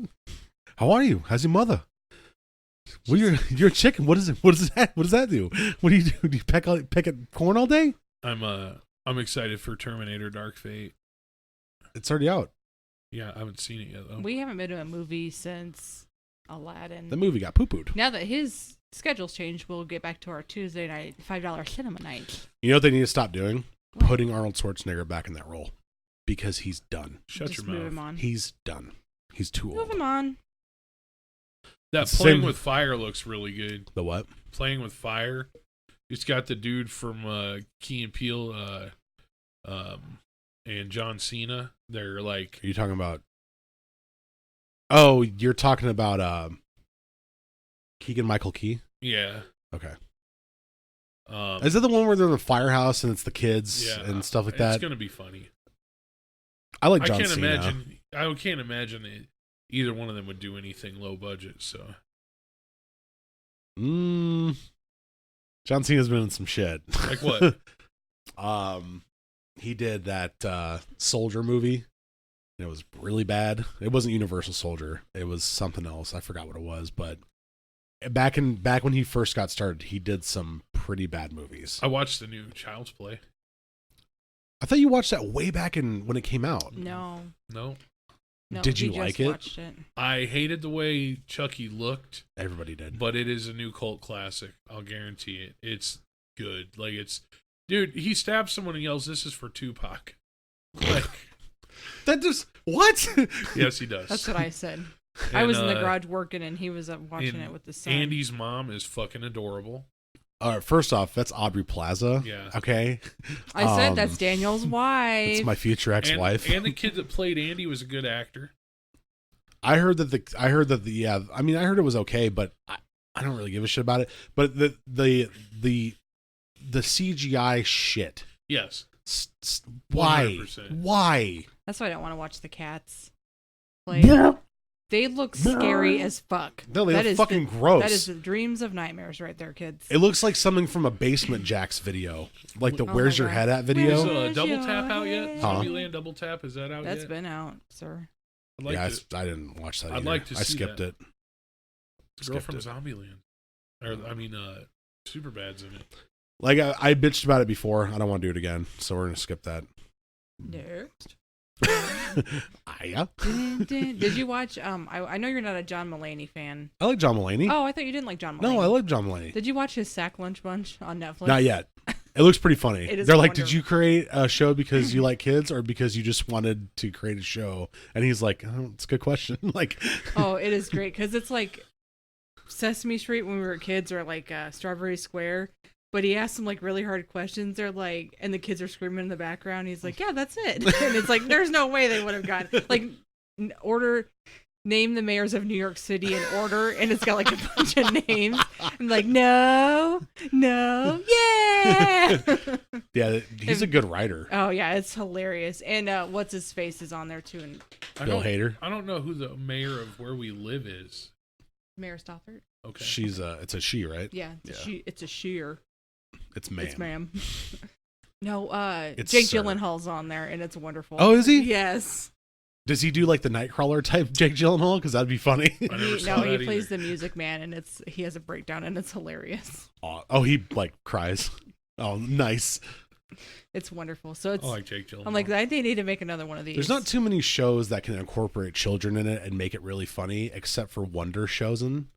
Speaker 1: How are you? How's your mother? Well, you're a chicken. What is it? What does that? What does that do? What do you do? Do you peck at corn all day?
Speaker 3: I'm excited for Terminator Dark Fate.
Speaker 1: It's already out.
Speaker 3: Yeah, I haven't seen it yet though.
Speaker 2: We haven't been to a movie since Aladdin.
Speaker 1: The movie got poo-pooed.
Speaker 2: Now that his schedule's changed, we'll get back to our Tuesday night $5 cinema night.
Speaker 1: You know what they need to stop doing?
Speaker 2: What?
Speaker 1: Putting Arnold Schwarzenegger back in that role because he's done.
Speaker 3: Shut
Speaker 2: Just
Speaker 3: your
Speaker 2: move him
Speaker 3: mouth.
Speaker 2: on.
Speaker 1: He's done. He's too
Speaker 2: Move
Speaker 1: old.
Speaker 2: him on.
Speaker 3: That
Speaker 1: It's the
Speaker 3: Playing
Speaker 1: same-
Speaker 3: with Fire looks really good.
Speaker 1: The what?
Speaker 3: Playing with Fire. It's got the dude from Key and Peele and John Cena. They're like,
Speaker 1: Are you talking about? Oh, you're talking about Keegan Michael Key.
Speaker 3: yeah.
Speaker 1: Okay.
Speaker 3: Um,
Speaker 1: Is that the one where they're in the firehouse and it's the kids
Speaker 3: yeah,
Speaker 1: and stuff like
Speaker 3: It's
Speaker 1: that?
Speaker 3: gonna be funny.
Speaker 1: I like
Speaker 3: I
Speaker 1: John
Speaker 3: can't
Speaker 1: Cena.
Speaker 3: imagine. I can't imagine that either one of them would do anything low budget. So
Speaker 1: John Cena's been in some shit.
Speaker 3: Like what?
Speaker 1: He did that Soldier movie. And it was really bad. It wasn't Universal Soldier. It was something else. I forgot what it was, but back when he first got started, he did some pretty bad movies.
Speaker 3: I watched the new Child's Play.
Speaker 1: I thought you watched that way back when it came out.
Speaker 2: No.
Speaker 3: No,
Speaker 1: Did you
Speaker 2: he
Speaker 1: like
Speaker 2: just
Speaker 1: it?
Speaker 2: Watched it?
Speaker 3: I hated the way Chucky looked,
Speaker 1: Everybody did.
Speaker 3: but it is a new cult classic. I'll guarantee it. It's good. Like it's, dude. He stabs someone and yells, "This is for Tupac." Like,
Speaker 1: That just what?
Speaker 3: yes, he does.
Speaker 2: That's what I said. I
Speaker 3: And,
Speaker 2: was in the garage working, and he was up watching
Speaker 3: and
Speaker 2: it with the son.
Speaker 3: Andy's mom is fucking adorable.
Speaker 1: All right, first off, that's Aubrey Plaza.
Speaker 3: Yeah.
Speaker 1: Okay.
Speaker 2: I said that's Daniel's wife.
Speaker 1: It's my future ex-wife.
Speaker 3: And the kid that played Andy was a good actor.
Speaker 1: I heard that I heard it was okay, but I don't really give a shit about it. But the CGI shit.
Speaker 3: Yes.
Speaker 1: Why?
Speaker 3: 100%.
Speaker 1: Why?
Speaker 2: That's why I don't want to watch the cats. Like, they look scary as fuck.
Speaker 1: No, they
Speaker 2: That
Speaker 1: look
Speaker 2: is
Speaker 1: fucking
Speaker 2: the-
Speaker 1: gross.
Speaker 2: That is the dreams of nightmares right there, kids.
Speaker 1: It looks like something from a Basement Jacks video, like the
Speaker 2: Oh
Speaker 1: "Where's
Speaker 2: my
Speaker 1: your
Speaker 2: God.
Speaker 1: head at"
Speaker 3: Is
Speaker 1: video.
Speaker 2: Where's
Speaker 3: Double
Speaker 2: your
Speaker 3: Tap out yet?
Speaker 2: head?
Speaker 3: Zombieland Double Tap, is that out
Speaker 2: That's
Speaker 3: yet?
Speaker 2: been out, sir.
Speaker 3: I'd like
Speaker 1: Yeah,
Speaker 3: to.
Speaker 1: I didn't watch that.
Speaker 3: I'd
Speaker 1: either.
Speaker 3: like to
Speaker 1: I
Speaker 3: see
Speaker 1: skipped
Speaker 3: that.
Speaker 1: it.
Speaker 3: The girl
Speaker 1: Skipped
Speaker 3: from
Speaker 1: it.
Speaker 3: Zombieland. Superbad's in it.
Speaker 1: Like I bitched about it before. I don't want to do it again, so we're gonna skip that.
Speaker 2: Next.
Speaker 1: Yeah.
Speaker 2: Did you watch? I know you're not a John Mulaney fan.
Speaker 1: I like John Mulaney.
Speaker 2: Oh, I thought you didn't like John Mulaney.
Speaker 1: No, I like John Mulaney.
Speaker 2: Did you watch his Sack Lunch Bunch on Netflix?
Speaker 1: Not yet. It looks pretty funny.
Speaker 2: It is
Speaker 1: They're like,
Speaker 2: wonderful.
Speaker 1: "Did you create a show because you like kids, or because you just wanted to create a show?" And he's like, "Oh, it's a good question." Like,
Speaker 2: Oh, it is great because it's like Sesame Street when we were kids, or like Strawberry Square. But he asks them like really hard questions. They're like, and the kids are screaming in the background. He's like, "Yeah, that's it." And it's like, there's no way they would have gotten like name the mayors of New York City in order, and it's got like a bunch of names. I'm like, no, yeah.
Speaker 1: yeah, he's a good writer.
Speaker 2: Oh yeah, it's hilarious. And what's his face is on there too, and
Speaker 1: Bill Hader.
Speaker 3: I don't know who the mayor of where we live is.
Speaker 2: Mayor Stothert.
Speaker 3: Okay.
Speaker 1: It's a she, right?
Speaker 2: Yeah, it's a sheer.
Speaker 1: It's ma'am.
Speaker 2: It's ma'am. No,
Speaker 1: It's
Speaker 2: Jake
Speaker 1: sir.
Speaker 2: Gyllenhaal's on there, and it's wonderful.
Speaker 1: Oh, is he?
Speaker 2: Yes.
Speaker 1: Does he do like the Nightcrawler type Jake Gyllenhaal? Because that'd be funny.
Speaker 3: I never saw
Speaker 2: No,
Speaker 3: that
Speaker 2: he plays
Speaker 3: either.
Speaker 2: the Music Man, and he has a breakdown, and it's hilarious.
Speaker 1: Oh, he like cries. Oh, nice.
Speaker 2: It's wonderful. So it's.
Speaker 3: I like Jake Gyllenhaal.
Speaker 2: I'm like, I think they need to make another one of these.
Speaker 1: There's not too many shows that can incorporate children in it and make it really funny, except for Wonder Chosen.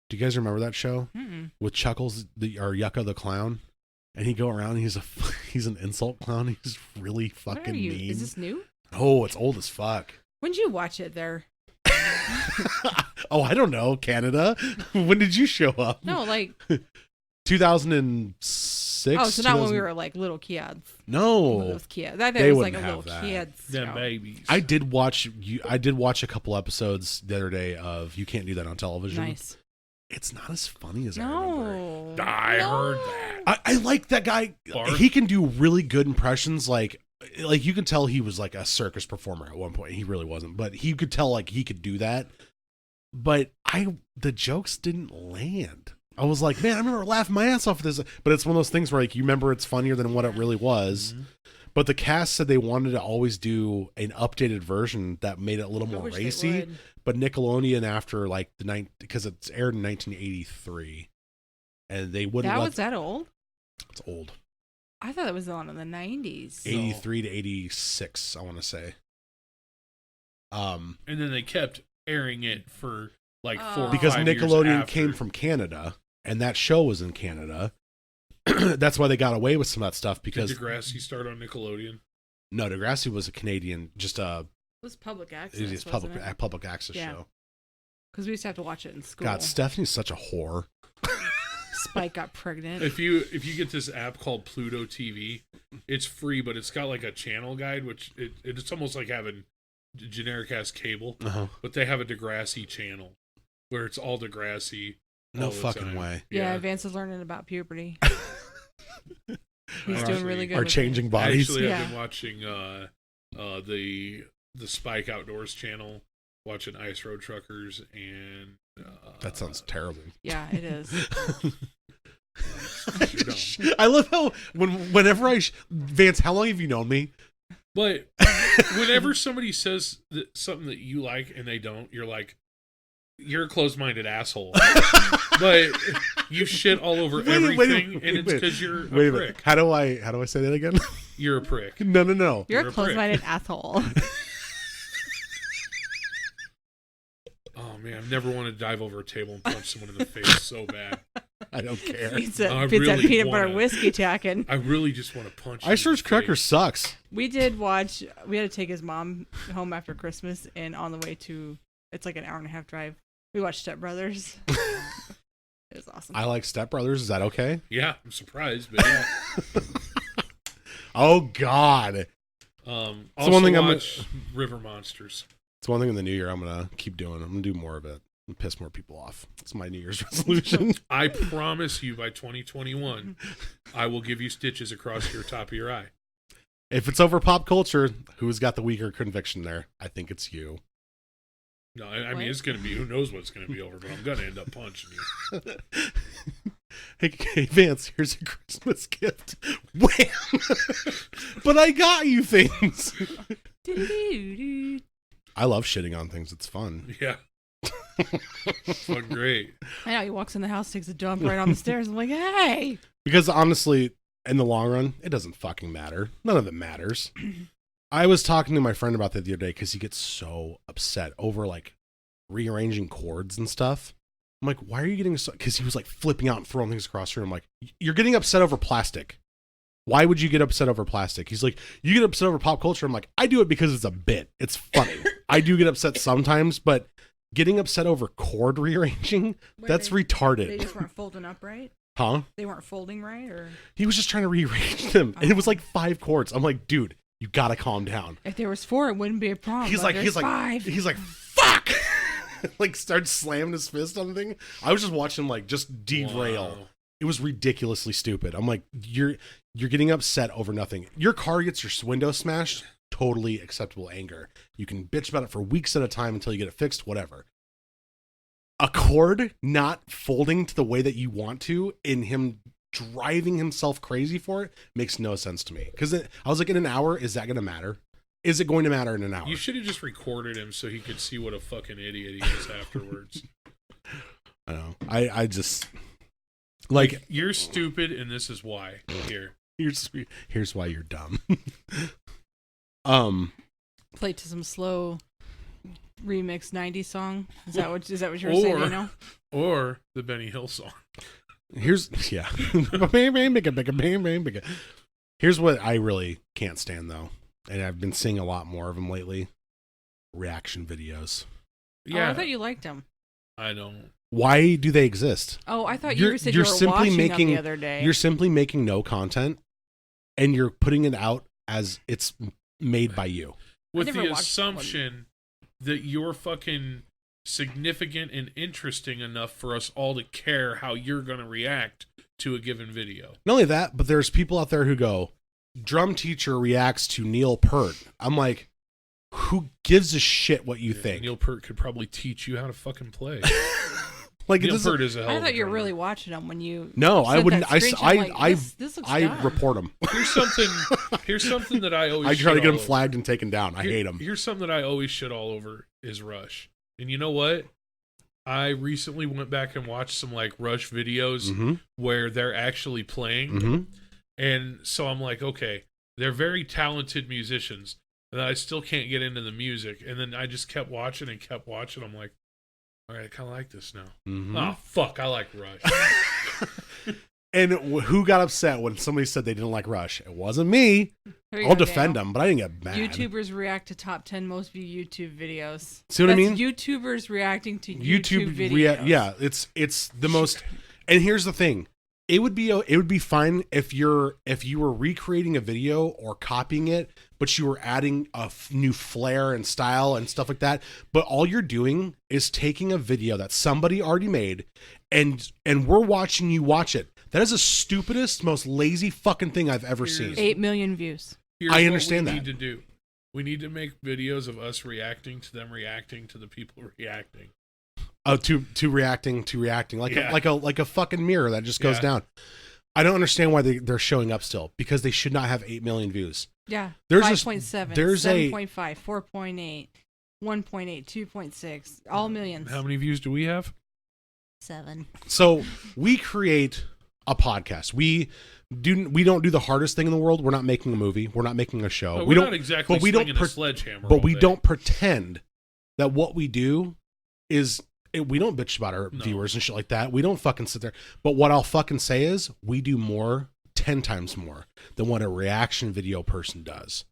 Speaker 1: Do you guys remember that show
Speaker 2: Mm-mm.
Speaker 1: with Chuckles or Yucca the clown? And he go around. He's an insult clown. He's really
Speaker 2: What
Speaker 1: fucking
Speaker 2: are you?
Speaker 1: mean.
Speaker 2: Is this new?
Speaker 1: Oh, it's old as fuck.
Speaker 2: When did you watch it there?
Speaker 1: Oh, I don't know. Canada. When did you show up?
Speaker 2: No, like
Speaker 1: 2006.
Speaker 2: oh, so not when we
Speaker 1: 2000
Speaker 2: were like little kids.
Speaker 1: No,
Speaker 2: Those kids. I thought
Speaker 1: They
Speaker 2: it was like a
Speaker 1: wouldn't
Speaker 2: little
Speaker 1: have that.
Speaker 2: kids.
Speaker 3: Them
Speaker 2: show.
Speaker 3: babies.
Speaker 1: I did watch. I did watch a couple episodes the other day of You Can't Do That on Television.
Speaker 2: Nice.
Speaker 1: It's not as funny as I remember.
Speaker 2: No.
Speaker 3: I
Speaker 2: No.
Speaker 3: heard that.
Speaker 1: I like that guy.
Speaker 3: Bart?
Speaker 1: He can do really good impressions. Like you can tell he was like a circus performer at one point. He really wasn't, but he could tell like he could do that. But the jokes didn't land. I was like, man, I remember laughing my ass off at this. But it's one of those things where like you remember it's funnier than what it really was.
Speaker 3: Mhm.
Speaker 1: But the cast said they wanted to always do an updated version that made it a little
Speaker 2: I
Speaker 1: more
Speaker 2: wish they
Speaker 1: racy.
Speaker 2: would.
Speaker 1: But Nickelodeon, after like because it's aired in 1983, and they wouldn't
Speaker 2: That
Speaker 1: let
Speaker 2: was that old?
Speaker 1: it's old.
Speaker 2: I thought it was on in the 90s.
Speaker 1: 83 to 86, I want to say.
Speaker 3: And then they kept airing it for like 4 or
Speaker 1: Because
Speaker 3: 5 years
Speaker 1: Nickelodeon
Speaker 3: after.
Speaker 1: came from Canada, and that show was in Canada. That's why they got away with some of that stuff. Because
Speaker 3: Did Degrassi start on Nickelodeon?
Speaker 1: no, Degrassi was a Canadian, just
Speaker 2: It was public access.
Speaker 1: it is public access
Speaker 2: Yeah.
Speaker 1: show.
Speaker 2: Because we used to have to watch it in school.
Speaker 1: God, Stephanie's such a whore.
Speaker 2: Spike got pregnant.
Speaker 3: If you get this app called Pluto TV, it's free, but it's got like a channel guide, which it's almost like having generic ass cable,
Speaker 1: Uh-huh.
Speaker 3: but they have a Degrassi channel where it's all Degrassi.
Speaker 1: No
Speaker 3: all the
Speaker 1: fucking
Speaker 3: time.
Speaker 1: way.
Speaker 2: yeah, Vance is learning about puberty. He's
Speaker 3: Actually-
Speaker 2: doing really good.
Speaker 1: Or
Speaker 2: with
Speaker 1: changing bodies.
Speaker 3: Actually,
Speaker 2: Yeah.
Speaker 3: I've been watching the Spike Outdoors channel, watching Ice Road Truckers, and
Speaker 1: That sounds terrible.
Speaker 2: It. Yeah, it is.
Speaker 3: You're dumb.
Speaker 1: I love how whenever Vance, how long have you known me?
Speaker 3: But whenever somebody says something that you like and they don't, you're like, you're a closed-minded asshole. But you shit all over everything, and it's because you're a
Speaker 1: Wait a
Speaker 3: prick.
Speaker 1: minute. How do I say that again?
Speaker 3: You're a prick.
Speaker 1: No.
Speaker 2: You're
Speaker 3: You're
Speaker 2: a
Speaker 3: a prick.
Speaker 2: close-minded asshole.
Speaker 3: Oh man, I've never wanted to dive over a table and punch someone in the face so bad.
Speaker 1: I don't care.
Speaker 2: It's that
Speaker 3: I
Speaker 2: peanut
Speaker 3: really
Speaker 2: butter
Speaker 3: wanna-
Speaker 2: whiskey talking.
Speaker 3: I really just want to punch. you
Speaker 1: Ice
Speaker 3: in
Speaker 1: Roach
Speaker 3: the
Speaker 1: Cracker
Speaker 3: face.
Speaker 1: sucks.
Speaker 2: We did watch. We had to take his mom home after Christmas, and on the way to, it's like an hour and a half drive. We watched Step Brothers. It was awesome.
Speaker 1: I like Step Brothers. Is that okay?
Speaker 3: Yeah, I'm surprised, but yeah.
Speaker 1: Oh God.
Speaker 3: Also
Speaker 1: one thing I'm-
Speaker 3: watch River Monsters.
Speaker 1: It's one thing in the new year I'm gonna keep doing. I'm gonna do more of it. and piss more people off. It's my New Year's resolution.
Speaker 3: I promise you by 2021, I will give you stitches across your top of your eye.
Speaker 1: If it's over pop culture, who's got the weaker conviction there? I think it's you.
Speaker 3: No, I mean, it's going to be, who knows what's going to be over, but I'm going to end up punching you.
Speaker 1: Hey, Vance, here's a Christmas gift. Wham! But I got you things. I love shitting on things. It's fun.
Speaker 3: Yeah. Fuck, great.
Speaker 2: I know, he walks in the house, takes a dump right on the stairs. I'm like, hey.
Speaker 1: Because honestly, in the long run, it doesn't fucking matter. None of it matters. I was talking to my friend about that the other day because he gets so upset over like rearranging chords and stuff. I'm like, why are you getting so? Because he was like flipping out and throwing things across the room. I'm like, you're getting upset over plastic. Why would you get upset over plastic? He's like, you get upset over pop culture. I'm like, I do it because it's a bit. It's funny. I do get upset sometimes, but getting upset over chord rearranging, that's retarded.
Speaker 2: They just weren't folding up right?
Speaker 1: Huh?
Speaker 2: They weren't folding right? Or
Speaker 1: He was just trying to rearrange them. And it was like 5 chords. I'm like, dude, you gotta calm down.
Speaker 2: If there was 4, it wouldn't be a problem.
Speaker 1: He's like,
Speaker 2: 5.
Speaker 1: He's like, fuck! Like starts slamming his fist on the thing. I was just watching him like just derail.
Speaker 3: Wow.
Speaker 1: It was ridiculously stupid. I'm like, you're getting upset over nothing. Your car gets your window smashed. Totally acceptable anger. You can bitch about it for weeks at a time until you get it fixed. Whatever. A cord not folding to the way that you want to, and him driving himself crazy for it makes no sense to me. Because I was like, in an hour, is that going to matter? Is it going to matter in an hour?
Speaker 3: You should have just recorded him so he could see what a fucking idiot he is afterwards.
Speaker 1: I know. I just like
Speaker 3: you're stupid, and this is why.
Speaker 1: Here's why you're dumb.
Speaker 2: Play to some slow remix 90s song. Is that what you were saying? You know?
Speaker 3: Or the Benny Hill song.
Speaker 1: Here's what I really can't stand though, and I've been seeing a lot more of them lately. Reaction videos.
Speaker 3: Yeah,
Speaker 2: Oh, I thought you liked them.
Speaker 3: I don't.
Speaker 1: Why do they exist?
Speaker 2: Oh, I thought you said you were
Speaker 1: simply
Speaker 2: watching
Speaker 1: making
Speaker 2: them the other day.
Speaker 1: You're simply making no content, and you're putting it out as it's made by you.
Speaker 3: With
Speaker 2: never
Speaker 3: the
Speaker 2: watched
Speaker 3: assumption that you're fucking significant and interesting enough for us all to care how you're going to react to a given video.
Speaker 1: Not only that, but there's people out there who go, drum teacher reacts to Neil Peart. I'm like, who gives a shit what you think?
Speaker 3: Neil Peart could probably teach you how to fucking play.
Speaker 1: Like
Speaker 3: Neil Peart is a hell
Speaker 2: I
Speaker 3: of a
Speaker 2: thought you were
Speaker 3: drummer.
Speaker 2: really watching them when you.
Speaker 1: No, I
Speaker 2: sent
Speaker 1: wouldn't.
Speaker 2: that screenshot. I'm like, this looks
Speaker 1: I
Speaker 2: dumb.
Speaker 1: report them.
Speaker 3: Here's something that I always
Speaker 1: I try to
Speaker 3: shit
Speaker 1: get them
Speaker 3: all over.
Speaker 1: flagged and taken down. I hate them.
Speaker 3: Here's something that I always shit all over is Rush. And you know what? I recently went back and watched some like Rush videos where they're actually playing. And so I'm like, okay, they're very talented musicians. And I still can't get into the music. And then I just kept watching. I'm like, all right, I kind of like this now. Oh, fuck, I like Rush.
Speaker 1: And who got upset when somebody said they didn't like Rush? It wasn't me.
Speaker 2: Here you
Speaker 1: I'll
Speaker 2: go,
Speaker 1: defend
Speaker 2: Daniel.
Speaker 1: them, but I didn't get mad.
Speaker 2: YouTubers react to top 10 most viewed YouTube videos.
Speaker 1: See what I mean?
Speaker 2: YouTubers reacting to YouTube videos.
Speaker 1: Yeah, it's the most. And here's the thing: it would be fine if you were recreating a video or copying it, but you were adding a new flair and style and stuff like that. But all you're doing is taking a video that somebody already made, and we're watching you watch it. That is the stupidest, most lazy fucking thing I've ever seen.
Speaker 2: 8 million views.
Speaker 3: Here's
Speaker 1: I understand
Speaker 3: what we
Speaker 1: that.
Speaker 3: need to do. We need to make videos of us reacting to them reacting to the people reacting.
Speaker 1: To reacting like
Speaker 3: Yeah.
Speaker 1: like a fucking mirror that just goes
Speaker 3: Yeah.
Speaker 1: down. I don't understand why they're showing up still, because they should not have 8 million views.
Speaker 2: Yeah.
Speaker 1: There's
Speaker 2: 5.7,
Speaker 1: there's
Speaker 2: 7.5, 4.8, 1.8, 2.6, all millions.
Speaker 3: How many views do we have?
Speaker 2: 7.
Speaker 1: So we create a podcast. We don't do the hardest thing in the world. We're not making a movie. We're not making a show.
Speaker 3: But
Speaker 1: we
Speaker 3: we're
Speaker 1: don't
Speaker 3: not exactly
Speaker 1: but we don't
Speaker 3: swinging a sledgehammer.
Speaker 1: but
Speaker 3: all
Speaker 1: we
Speaker 3: day.
Speaker 1: don't pretend that what we do is we don't bitch about our viewers and shit like that. We don't fucking sit there. But what I'll fucking say is we do more, 10 times more than what a reaction video person does.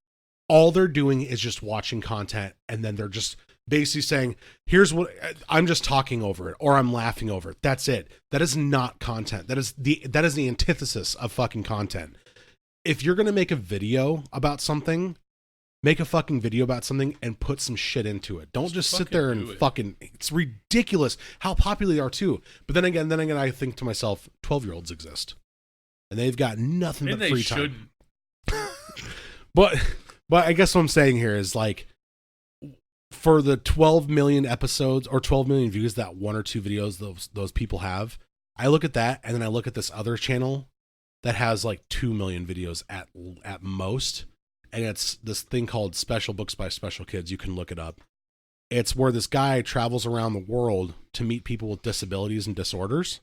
Speaker 1: All they're doing is just watching content, and then they're just basically saying, here's what I'm just talking over it, or I'm laughing over it. That's it. That is not content. That is the antithesis of fucking content. If you're going to make a video about something, make a fucking video about something and put some shit into it. Don't just sit there and fucking, it's ridiculous how popular they are too. But then again, I think to myself, 12-year-olds exist and they've got nothing but free time. But I guess what I'm saying here is like, for the 12 million episodes or 12 million views that one or two videos those people have, I look at that and then I look at this other channel that has like 2 million videos at most. And it's this thing called Special Books by Special Kids. You can look it up. It's where this guy travels around the world to meet people with disabilities and disorders,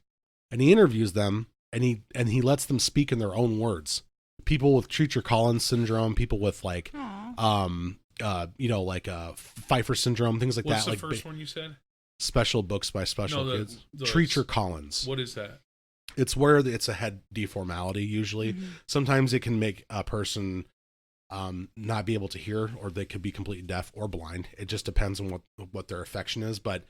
Speaker 1: and he interviews them, and he lets them speak in their own words. People with Treacher-Collins syndrome, people with like, Pfeiffer syndrome, things like
Speaker 3: What's
Speaker 1: that.
Speaker 3: The first one you said?
Speaker 1: Special Books by Special Kids. Treacher-Collins.
Speaker 3: What is that?
Speaker 1: It's where it's a head deformality. Usually, sometimes it can make a person not be able to hear, or they could be completely deaf or blind. It just depends on what their affection is, but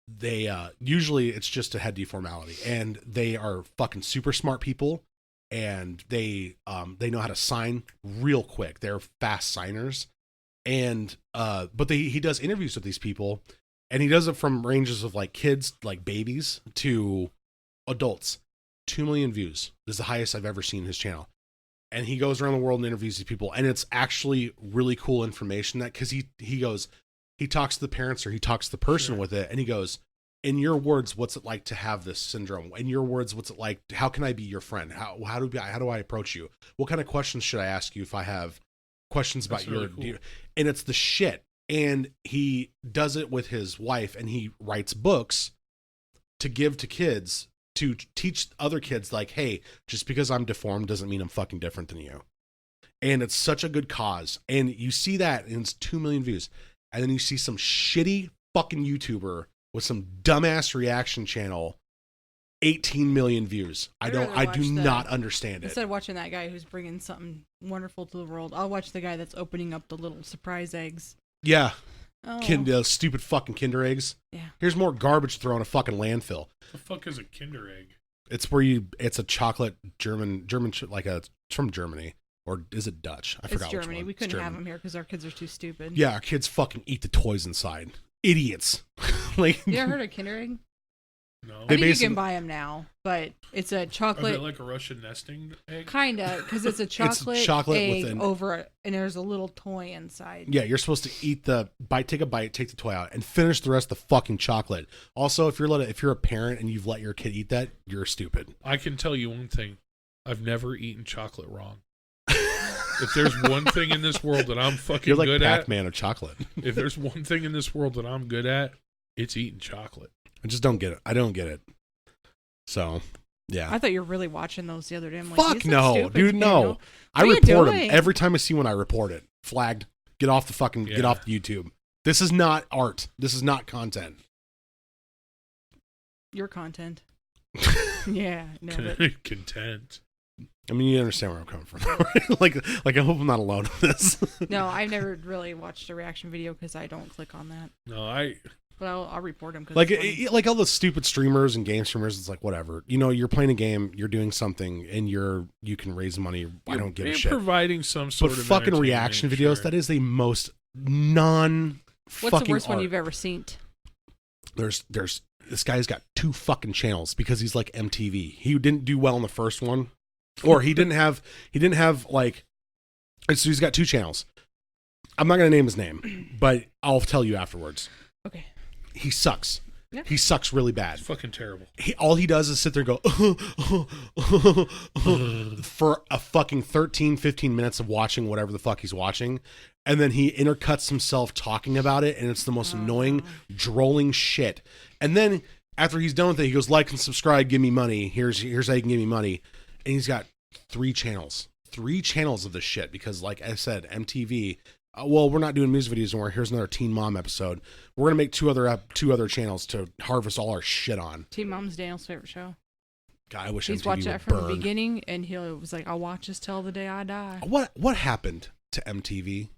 Speaker 1: they usually it's just a head deformality, and they are fucking super smart people, and they know how to sign real quick. They're fast signers, and but he does interviews with these people, and he does it from ranges of like kids, like babies, to adults. 2 million views. This is the highest I've ever seen his channel. And he goes around the world and interviews these people, and it's actually really cool information that, because he talks to the parents, or he talks to the person with it, and he goes, in your words, what's it like to have this syndrome? In your words, what's it like? How can I be your friend? How do I approach you? What kind of questions should I ask you if I have questions about your? Cool. And it's the shit. And he does it with his wife, and he writes books to give to kids, to teach other kids, like, hey, just because I'm deformed doesn't mean I'm fucking different than you. And it's such a good cause. And you see that, and it's 2 million views. And then you see some shitty fucking YouTuber with some dumbass reaction channel, 18 million views. I do not understand it.
Speaker 2: Instead of watching that guy who's bringing something wonderful to the world, I'll watch the guy that's opening up the little surprise eggs.
Speaker 1: Yeah. Stupid fucking Kinder eggs.
Speaker 2: Yeah.
Speaker 1: Here's more garbage thrown in a fucking landfill.
Speaker 3: The fuck is a Kinder egg?
Speaker 1: It's it's a chocolate German, like it's from Germany. Or is it Dutch? I forgot.
Speaker 2: It's Germany.
Speaker 1: Which one.
Speaker 2: We couldn't have them here because our kids are too stupid.
Speaker 1: Yeah, our kids fucking eat the toys inside. Idiots. Like,
Speaker 2: you ever heard of Kinder egg?
Speaker 3: No.
Speaker 2: I think you can buy them now, but it's a chocolate.
Speaker 3: Is it like a Russian nesting egg?
Speaker 2: Kinda, because it's a chocolate egg and there's a little toy inside.
Speaker 1: Yeah, you're supposed to eat take a bite, take the toy out, and finish the rest of the fucking chocolate. Also, if you're a parent and you've let your kid eat that, you're stupid.
Speaker 3: I can tell you one thing: I've never eaten chocolate wrong. If there's one thing in this world that I'm fucking
Speaker 1: you're like
Speaker 3: good
Speaker 1: Pac-Man of chocolate.
Speaker 3: If there's one thing in this world that I'm good at, it's eating chocolate.
Speaker 1: I just don't get it. I don't get it. So, yeah.
Speaker 2: I thought you were really watching those the other day. I'm like,
Speaker 1: fuck no,
Speaker 2: stupid,
Speaker 1: dude, no. I report them every time I see one. I report it. Flagged. Get off the YouTube. This is not art. This is not content.
Speaker 2: Your content. Yeah, no.
Speaker 3: Content.
Speaker 2: I
Speaker 1: mean, you understand where I'm coming from. like I hope I'm not alone in this.
Speaker 2: No, I've never really watched a reaction video because I don't click on that.
Speaker 3: No,
Speaker 2: But I'll report them.
Speaker 1: Like all the stupid streamers and game streamers, it's like, whatever. You know, you're playing a game, you're doing something, and you can raise money. I don't give a shit.
Speaker 3: Providing some sort of
Speaker 1: fucking reaction videos, that is the most
Speaker 2: What's the worst one you've ever seen?
Speaker 1: There's this guy's got 2 fucking channels because he's like MTV. He didn't do well in the first one, or he didn't have like. So he's got 2 channels. I'm not gonna name his name, but I'll tell you afterwards.
Speaker 2: Okay.
Speaker 1: He sucks.
Speaker 2: Yeah.
Speaker 1: He sucks really bad.
Speaker 3: It's fucking terrible.
Speaker 1: All he does is sit there and go for a fucking 13, 15 minutes of watching whatever the fuck he's watching. And then he intercuts himself talking about it. And it's the most annoying, drolling shit. And then after he's done with it, he goes, like and subscribe, give me money. Here's how you can give me money. And he's got 3 channels. 3 channels of this shit. Because like I said, MTV... well, we're not doing music videos anymore. Here's another Teen Mom episode. We're gonna make 2 other channels to harvest all our shit on.
Speaker 2: Teen Mom's Daniel's favorite show.
Speaker 1: God, I wish
Speaker 2: he's
Speaker 1: MTV
Speaker 2: watched
Speaker 1: would
Speaker 2: that from
Speaker 1: burn.
Speaker 2: the beginning, and he was like, "I'll watch this till the day I die."
Speaker 1: What happened to MTV?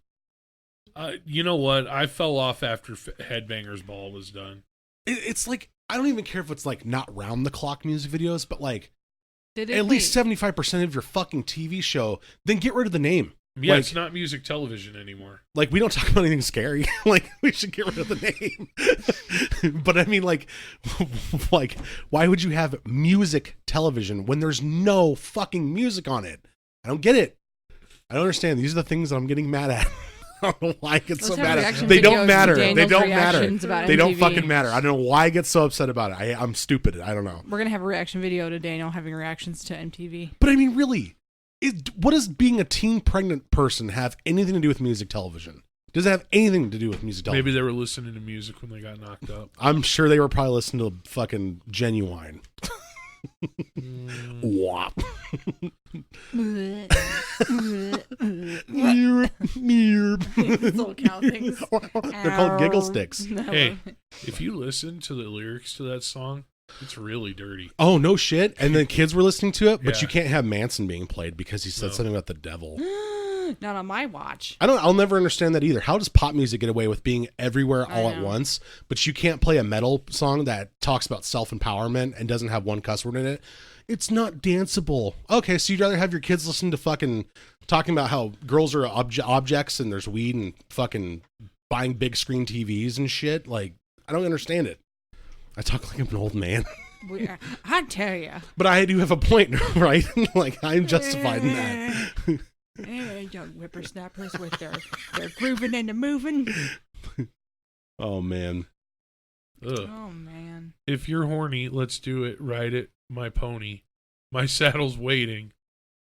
Speaker 3: You know what? I fell off after Headbangers Ball was done.
Speaker 1: It's like I don't even care if it's like not round the clock music videos, but like
Speaker 2: at
Speaker 1: least 75% of your fucking TV show. Then get rid of the name.
Speaker 3: Yeah,
Speaker 1: Like-
Speaker 3: it's not music television anymore.
Speaker 1: Like, we don't talk about anything scary. Like, we should get rid of the name. But I mean, like, why would you have music television when there's no fucking music on it? I don't get it. I don't understand. These are the things that I'm getting mad at. I don't know why I get so mad at. They don't matter. They don't matter. They don't fucking matter. I don't know why I get so upset about it. I'm stupid. I don't know.
Speaker 2: We're going to have a reaction video to Daniel having reactions to MTV.
Speaker 1: But I mean, really, what does being a teen pregnant person have anything to do with music television? Does it have anything to do with music television?
Speaker 3: Maybe they were listening to music when they got knocked up.
Speaker 1: I'm sure they were probably listening to fucking Genuine. Wop.
Speaker 2: Little cow things.
Speaker 1: They're called giggle sticks.
Speaker 2: No.
Speaker 3: Hey, if you listen to the lyrics to that song, it's really dirty.
Speaker 1: Oh, no shit. And then kids were listening to it, but
Speaker 3: Yeah.
Speaker 1: you can't have Manson being played because he said
Speaker 3: No.
Speaker 1: something about the devil.
Speaker 2: Not on my watch.
Speaker 1: I'll never understand that either. How does pop music get away with being everywhere all at
Speaker 2: know.
Speaker 1: once, but you can't play a metal song that talks about self-empowerment and doesn't have one cuss word in it? It's not danceable. Okay, so you'd rather have your kids listen to fucking talking about how girls are objects and there's weed and fucking buying big screen TVs and shit? Like, I don't understand it. I talk like I'm an old man.
Speaker 2: I tell you.
Speaker 1: But I do have a point, right? Like, I'm justified in that.
Speaker 2: Young whippersnappers with their grooving and the moving.
Speaker 1: Oh, man.
Speaker 3: Ugh.
Speaker 2: Oh, man.
Speaker 3: If you're horny, let's do it. Ride it, my pony. My saddle's waiting.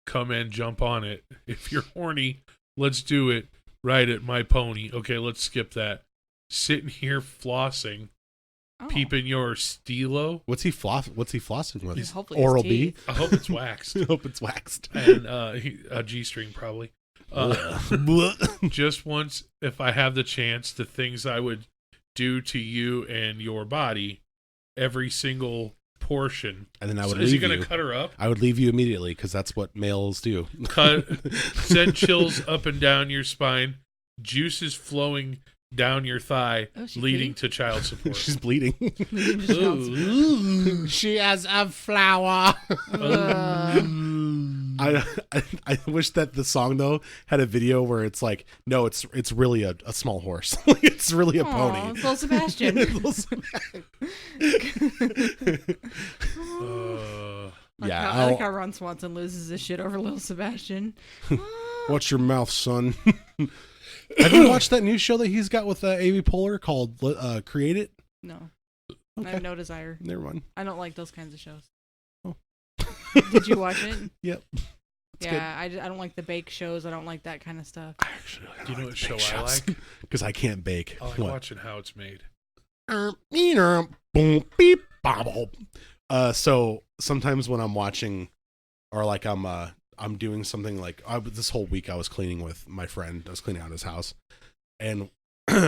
Speaker 3: Come and jump on it. If you're horny, let's do it. Ride it, my pony. Okay, let's skip that. Sitting here flossing,
Speaker 2: Oh.
Speaker 3: peeping your stilo.
Speaker 1: What's he flossing with?
Speaker 2: Hopefully his
Speaker 1: Oral B?
Speaker 2: teeth.
Speaker 3: I hope it's waxed.
Speaker 1: I hope it's waxed.
Speaker 3: And a G-string probably. Just once, if I have the chance, the things I would do to you and your body, every single portion.
Speaker 1: And then I
Speaker 3: So
Speaker 1: would
Speaker 3: is he
Speaker 1: leave
Speaker 3: going
Speaker 1: you.
Speaker 3: to cut her up?
Speaker 1: I would leave you immediately because that's what males do.
Speaker 3: Send chills up and down your spine, juices flowing down your thigh,
Speaker 2: Oh, she
Speaker 3: leading
Speaker 2: bleeding?
Speaker 3: to child support.
Speaker 1: She's bleeding.
Speaker 3: Ooh.
Speaker 1: She has a flower. I wish that the song though had a video where it's like, no, it's really a small horse. It's really a
Speaker 2: Aw,
Speaker 1: pony.
Speaker 2: it's little Sebastian.
Speaker 1: Yeah,
Speaker 2: I like how Ron Swanson loses his shit over little Sebastian.
Speaker 1: Watch your mouth, son. Have you watched that new show that he's got with Amy Poehler called Create It?
Speaker 2: No. I
Speaker 1: Okay.
Speaker 2: have no desire.
Speaker 1: Never mind.
Speaker 2: I don't like those kinds of shows.
Speaker 1: Oh.
Speaker 2: Did you watch it?
Speaker 1: Yep.
Speaker 2: Yeah, I don't like the bake shows. I don't like that kind of stuff.
Speaker 1: Actually,
Speaker 3: Do you know what show I like?
Speaker 1: Because I can't bake.
Speaker 3: I like
Speaker 1: What?
Speaker 3: watching how it's made.
Speaker 1: Boom, beep, bobble. So sometimes when I'm watching, or like I'm doing something like this whole week I was cleaning with my friend. I was cleaning out his house, and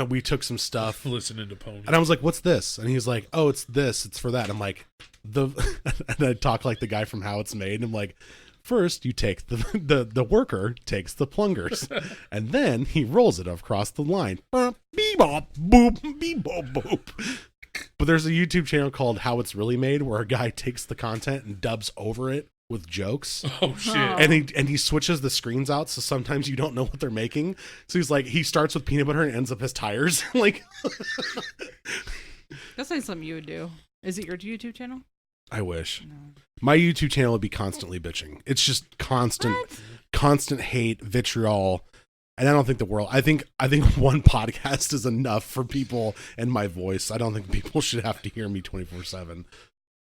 Speaker 1: we took some stuff.
Speaker 3: Listening to Pony.
Speaker 1: And I was like, "What's this?" And he's like, "Oh, it's this. It's for that." And I'm like, and I talk like the guy from How It's Made. And I'm like, first you take the worker takes the plungers, and then he rolls it across the line. Bebop, boop, bebop, boop. But there's a YouTube channel called How It's Really Made where a guy takes the content and dubs over it with jokes.
Speaker 3: Oh shit!
Speaker 2: Oh.
Speaker 1: And he switches the screens out, so sometimes you don't know what they're making. So he's like, he starts with peanut butter and ends up as tires. Like,
Speaker 2: That's like something you would do. Is it your YouTube channel?
Speaker 1: I wish
Speaker 2: No.
Speaker 1: my YouTube channel would be constantly bitching. It's just constant hate, vitriol, and I don't think the world. I think one podcast is enough for people and my voice. I don't think people should have to hear me 24/7.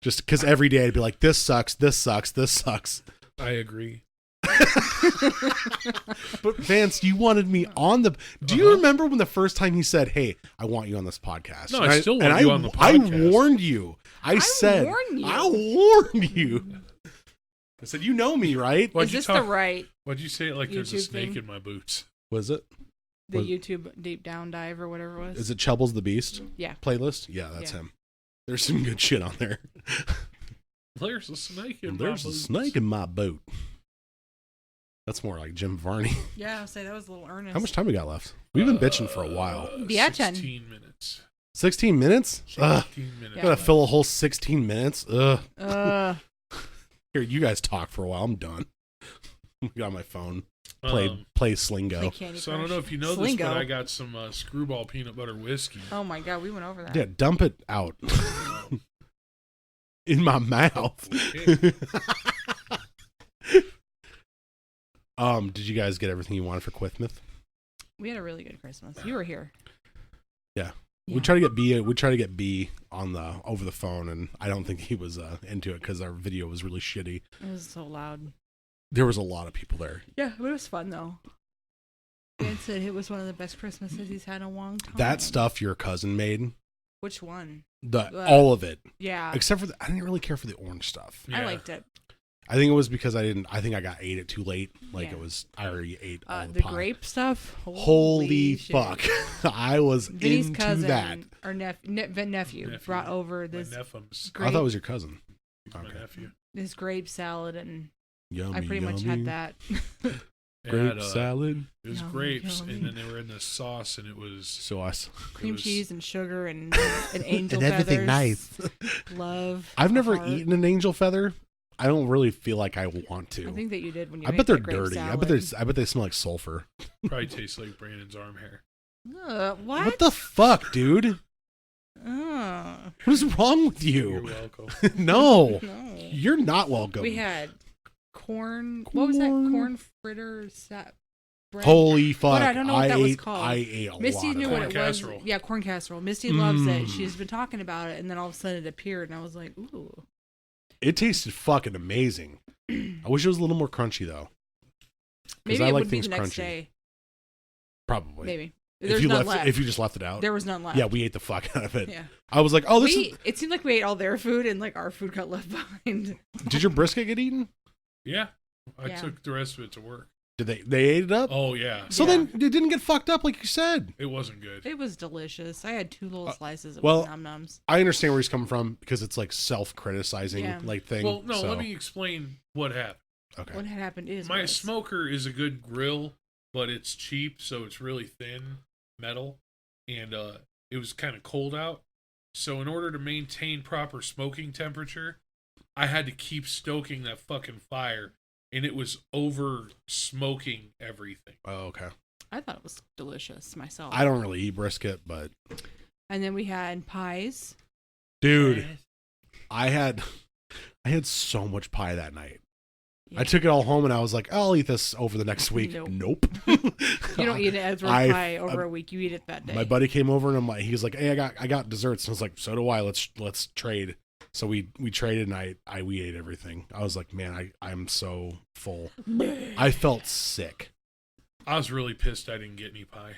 Speaker 1: Just because every day I'd be like, this sucks, this sucks, this sucks.
Speaker 3: I agree.
Speaker 1: But Vance, you wanted me on the. Do you remember when the first time he said, "Hey, I want you on this podcast"?
Speaker 3: No,
Speaker 1: And
Speaker 3: I still want
Speaker 1: and
Speaker 3: you on the
Speaker 1: I
Speaker 3: podcast.
Speaker 1: warned you. I said,
Speaker 2: warned you.
Speaker 1: I warned you. I said, you know me, right?
Speaker 3: Why'd
Speaker 2: Is
Speaker 3: you
Speaker 2: this
Speaker 3: talk?
Speaker 2: the right
Speaker 3: Why'd you say it like there's a
Speaker 2: YouTube
Speaker 3: snake
Speaker 2: thing?
Speaker 3: in my boots?
Speaker 1: Was it?
Speaker 2: the
Speaker 1: Was-
Speaker 2: YouTube deep down dive or whatever it was?
Speaker 1: Is it Chubble's the Beast
Speaker 2: Yeah.
Speaker 1: playlist? Yeah, that's
Speaker 2: Yeah.
Speaker 1: him. There's some good shit on there.
Speaker 3: There's a snake in
Speaker 1: There's
Speaker 3: my
Speaker 1: a
Speaker 3: boots.
Speaker 1: snake in my boot. That's more like Jim Varney.
Speaker 2: Yeah, I'll say that was a little earnest.
Speaker 1: How much time we got left? We've been bitching for a while.
Speaker 2: Yeah, 10.
Speaker 3: 16 minutes.
Speaker 1: 16 minutes? Ugh.
Speaker 3: 16 minutes.
Speaker 2: Yeah.
Speaker 1: Gotta fill a whole 16 minutes. Ugh.
Speaker 2: Uh,
Speaker 1: Here, you guys talk for a while. I'm done. I got my phone. play Slingo.
Speaker 2: Play Candy
Speaker 3: So I don't
Speaker 2: Crush.
Speaker 3: know if you know this,
Speaker 2: Slingo.
Speaker 3: but I got some Screwball peanut butter whiskey.
Speaker 2: Oh my god, we went over that.
Speaker 1: Yeah, dump it out in my mouth.
Speaker 3: Okay.
Speaker 1: Did you guys get everything you wanted for Quithmouth?
Speaker 2: We had a really good Christmas. You were here.
Speaker 1: Yeah. We try to get B. We try to get B on the over the phone, and I don't think he was into it because our video was really shitty.
Speaker 2: It was so loud.
Speaker 1: There was a lot of people there.
Speaker 2: Yeah, but it was fun though. Dan said it was one of the best Christmases he's had in a long time.
Speaker 1: That stuff your cousin made,
Speaker 2: Which one?
Speaker 1: all of it,
Speaker 2: Yeah,
Speaker 1: except for I didn't really care for the orange stuff.
Speaker 3: Yeah.
Speaker 2: I liked it.
Speaker 1: I think it was because I think I ate it too late. Like
Speaker 2: Yeah.
Speaker 1: it was, I already ate all
Speaker 2: The
Speaker 1: pie.
Speaker 2: grape stuff.
Speaker 1: Holy
Speaker 2: shit.
Speaker 1: fuck! I was
Speaker 2: Vinny's
Speaker 1: into
Speaker 2: cousin
Speaker 1: that.
Speaker 2: or nephew brought over this
Speaker 3: My nephums.
Speaker 1: I thought it was your cousin.
Speaker 3: He's my
Speaker 1: Okay.
Speaker 3: nephew.
Speaker 2: this grape salad, and
Speaker 1: Yummy,
Speaker 2: I pretty much
Speaker 1: yummy.
Speaker 2: had that.
Speaker 3: It
Speaker 1: Grape
Speaker 3: had,
Speaker 1: salad,
Speaker 3: It was
Speaker 2: Yummy,
Speaker 3: grapes,
Speaker 2: yummy.
Speaker 3: and then they were in the sauce, and it was
Speaker 1: sauce,
Speaker 2: Cream
Speaker 3: was-
Speaker 2: cheese and sugar and angel
Speaker 1: and everything
Speaker 2: feathers.
Speaker 1: nice.
Speaker 2: Love.
Speaker 1: I've
Speaker 2: a
Speaker 1: never
Speaker 2: heart.
Speaker 1: eaten an angel feather. I don't really feel like I want to.
Speaker 2: I think that you did when you.
Speaker 1: I
Speaker 2: ate
Speaker 1: bet they're
Speaker 2: the grape
Speaker 1: dirty.
Speaker 2: Salad.
Speaker 1: I bet they smell like sulfur.
Speaker 3: probably tastes like Brandon's arm hair.
Speaker 2: What?
Speaker 1: What the fuck, dude?
Speaker 2: Ugh.
Speaker 1: What is wrong with
Speaker 3: You're
Speaker 1: you?
Speaker 3: welcome.
Speaker 1: No,
Speaker 2: No.
Speaker 1: you're not welcome.
Speaker 2: We had corn. What was that?
Speaker 1: Corn.
Speaker 2: Corn fritter set. Bread?
Speaker 1: Holy fuck!
Speaker 2: I don't know what that was
Speaker 1: ate,
Speaker 2: called.
Speaker 1: I ate a
Speaker 2: Misty
Speaker 1: lot
Speaker 2: knew
Speaker 1: of
Speaker 2: what
Speaker 3: Corn
Speaker 2: it
Speaker 3: casserole.
Speaker 2: was. Yeah, corn casserole. Misty loves it.
Speaker 1: Mm.
Speaker 2: She's been talking about it, and then all of a sudden it appeared, and I was like, ooh.
Speaker 1: It tasted fucking amazing. I wish it was a little more crunchy though.
Speaker 2: Maybe
Speaker 1: I
Speaker 2: it
Speaker 1: like
Speaker 2: would be
Speaker 1: things
Speaker 2: the next
Speaker 1: crunchy.
Speaker 2: day.
Speaker 1: Probably.
Speaker 2: Maybe.
Speaker 1: If
Speaker 2: There's
Speaker 1: you
Speaker 2: none
Speaker 1: left,
Speaker 2: left.
Speaker 1: if you just left it out.
Speaker 2: There was none left.
Speaker 1: Yeah, we ate the fuck out of it.
Speaker 2: Yeah.
Speaker 1: I was like, oh, this is.
Speaker 2: It seemed like we ate all their food, and like our food got left behind.
Speaker 1: Did your brisket get eaten?
Speaker 3: Yeah, I
Speaker 2: Yeah.
Speaker 3: took the rest of it to work.
Speaker 1: Did they ate it up?
Speaker 3: Oh yeah,
Speaker 1: So
Speaker 2: Yeah.
Speaker 1: then it didn't get fucked up like you said.
Speaker 3: it wasn't good.
Speaker 2: It was delicious. I had 2 little slices of
Speaker 1: well,
Speaker 2: num nums.
Speaker 1: I understand where he's coming from because it's like self-criticizing
Speaker 2: Yeah.
Speaker 1: like thing.
Speaker 3: Well, no,
Speaker 1: so-
Speaker 3: let me explain what happened.
Speaker 1: Okay.
Speaker 2: What had happened is
Speaker 3: My
Speaker 2: was-
Speaker 3: smoker is a good grill, but it's cheap, so it's really thin metal, and it was kind of cold out. So in order to maintain proper smoking temperature, I had to keep stoking that fucking fire, and it was over smoking everything.
Speaker 1: Oh, okay.
Speaker 2: I thought it was delicious myself.
Speaker 1: I don't really eat brisket, but
Speaker 2: And then we had pies.
Speaker 1: dude, I had so much pie that night.
Speaker 2: Yeah.
Speaker 1: I took it all home and I was like, I'll eat this over the next week.
Speaker 2: Nope.
Speaker 1: Nope.
Speaker 2: You don't eat it as
Speaker 1: I-
Speaker 2: pie over a week. You eat it that day.
Speaker 1: My buddy came over and he was like, hey, I got desserts. And I was like, so do I. Let's trade. So we traded and we ate everything. I was like, man, I'm so full. I felt sick.
Speaker 3: I was really pissed I didn't get any pie.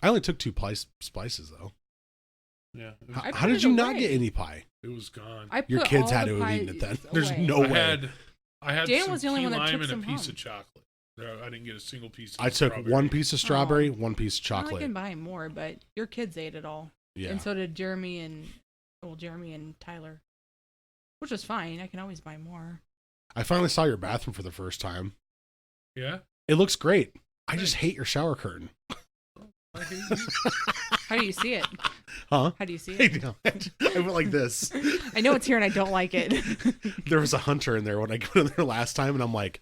Speaker 1: I only took 2 slices though.
Speaker 3: Yeah,
Speaker 1: How did you not get any pie?
Speaker 3: it was gone.
Speaker 2: I put
Speaker 1: Your kids
Speaker 2: all
Speaker 1: had
Speaker 2: the
Speaker 1: to have eaten it then.
Speaker 2: pies
Speaker 1: There's
Speaker 2: away.
Speaker 1: no
Speaker 3: I
Speaker 1: way.
Speaker 3: had
Speaker 2: Dan
Speaker 3: some
Speaker 2: was the only
Speaker 3: key
Speaker 2: one that
Speaker 3: lime
Speaker 2: took
Speaker 3: and a
Speaker 2: some
Speaker 3: piece
Speaker 2: home.
Speaker 3: of chocolate. I didn't get a single piece. Of
Speaker 1: I took
Speaker 3: strawberry.
Speaker 1: 1 piece of strawberry, 1 piece of
Speaker 2: Well, I
Speaker 1: chocolate.
Speaker 2: can buy more, but your kids ate it all.
Speaker 1: Yeah.
Speaker 2: And so did Jeremy and Tyler. Which was fine. I can always buy more.
Speaker 1: I finally saw your bathroom for the first time.
Speaker 3: Yeah.
Speaker 1: It looks great. I just hate your shower curtain.
Speaker 3: I hate you.
Speaker 2: How do you see it?
Speaker 1: Huh?
Speaker 2: How do you see
Speaker 1: I
Speaker 2: it?
Speaker 1: went like this.
Speaker 2: I know it's here and I don't like it.
Speaker 1: There was a hunter in there when I got in there last time, and I'm like,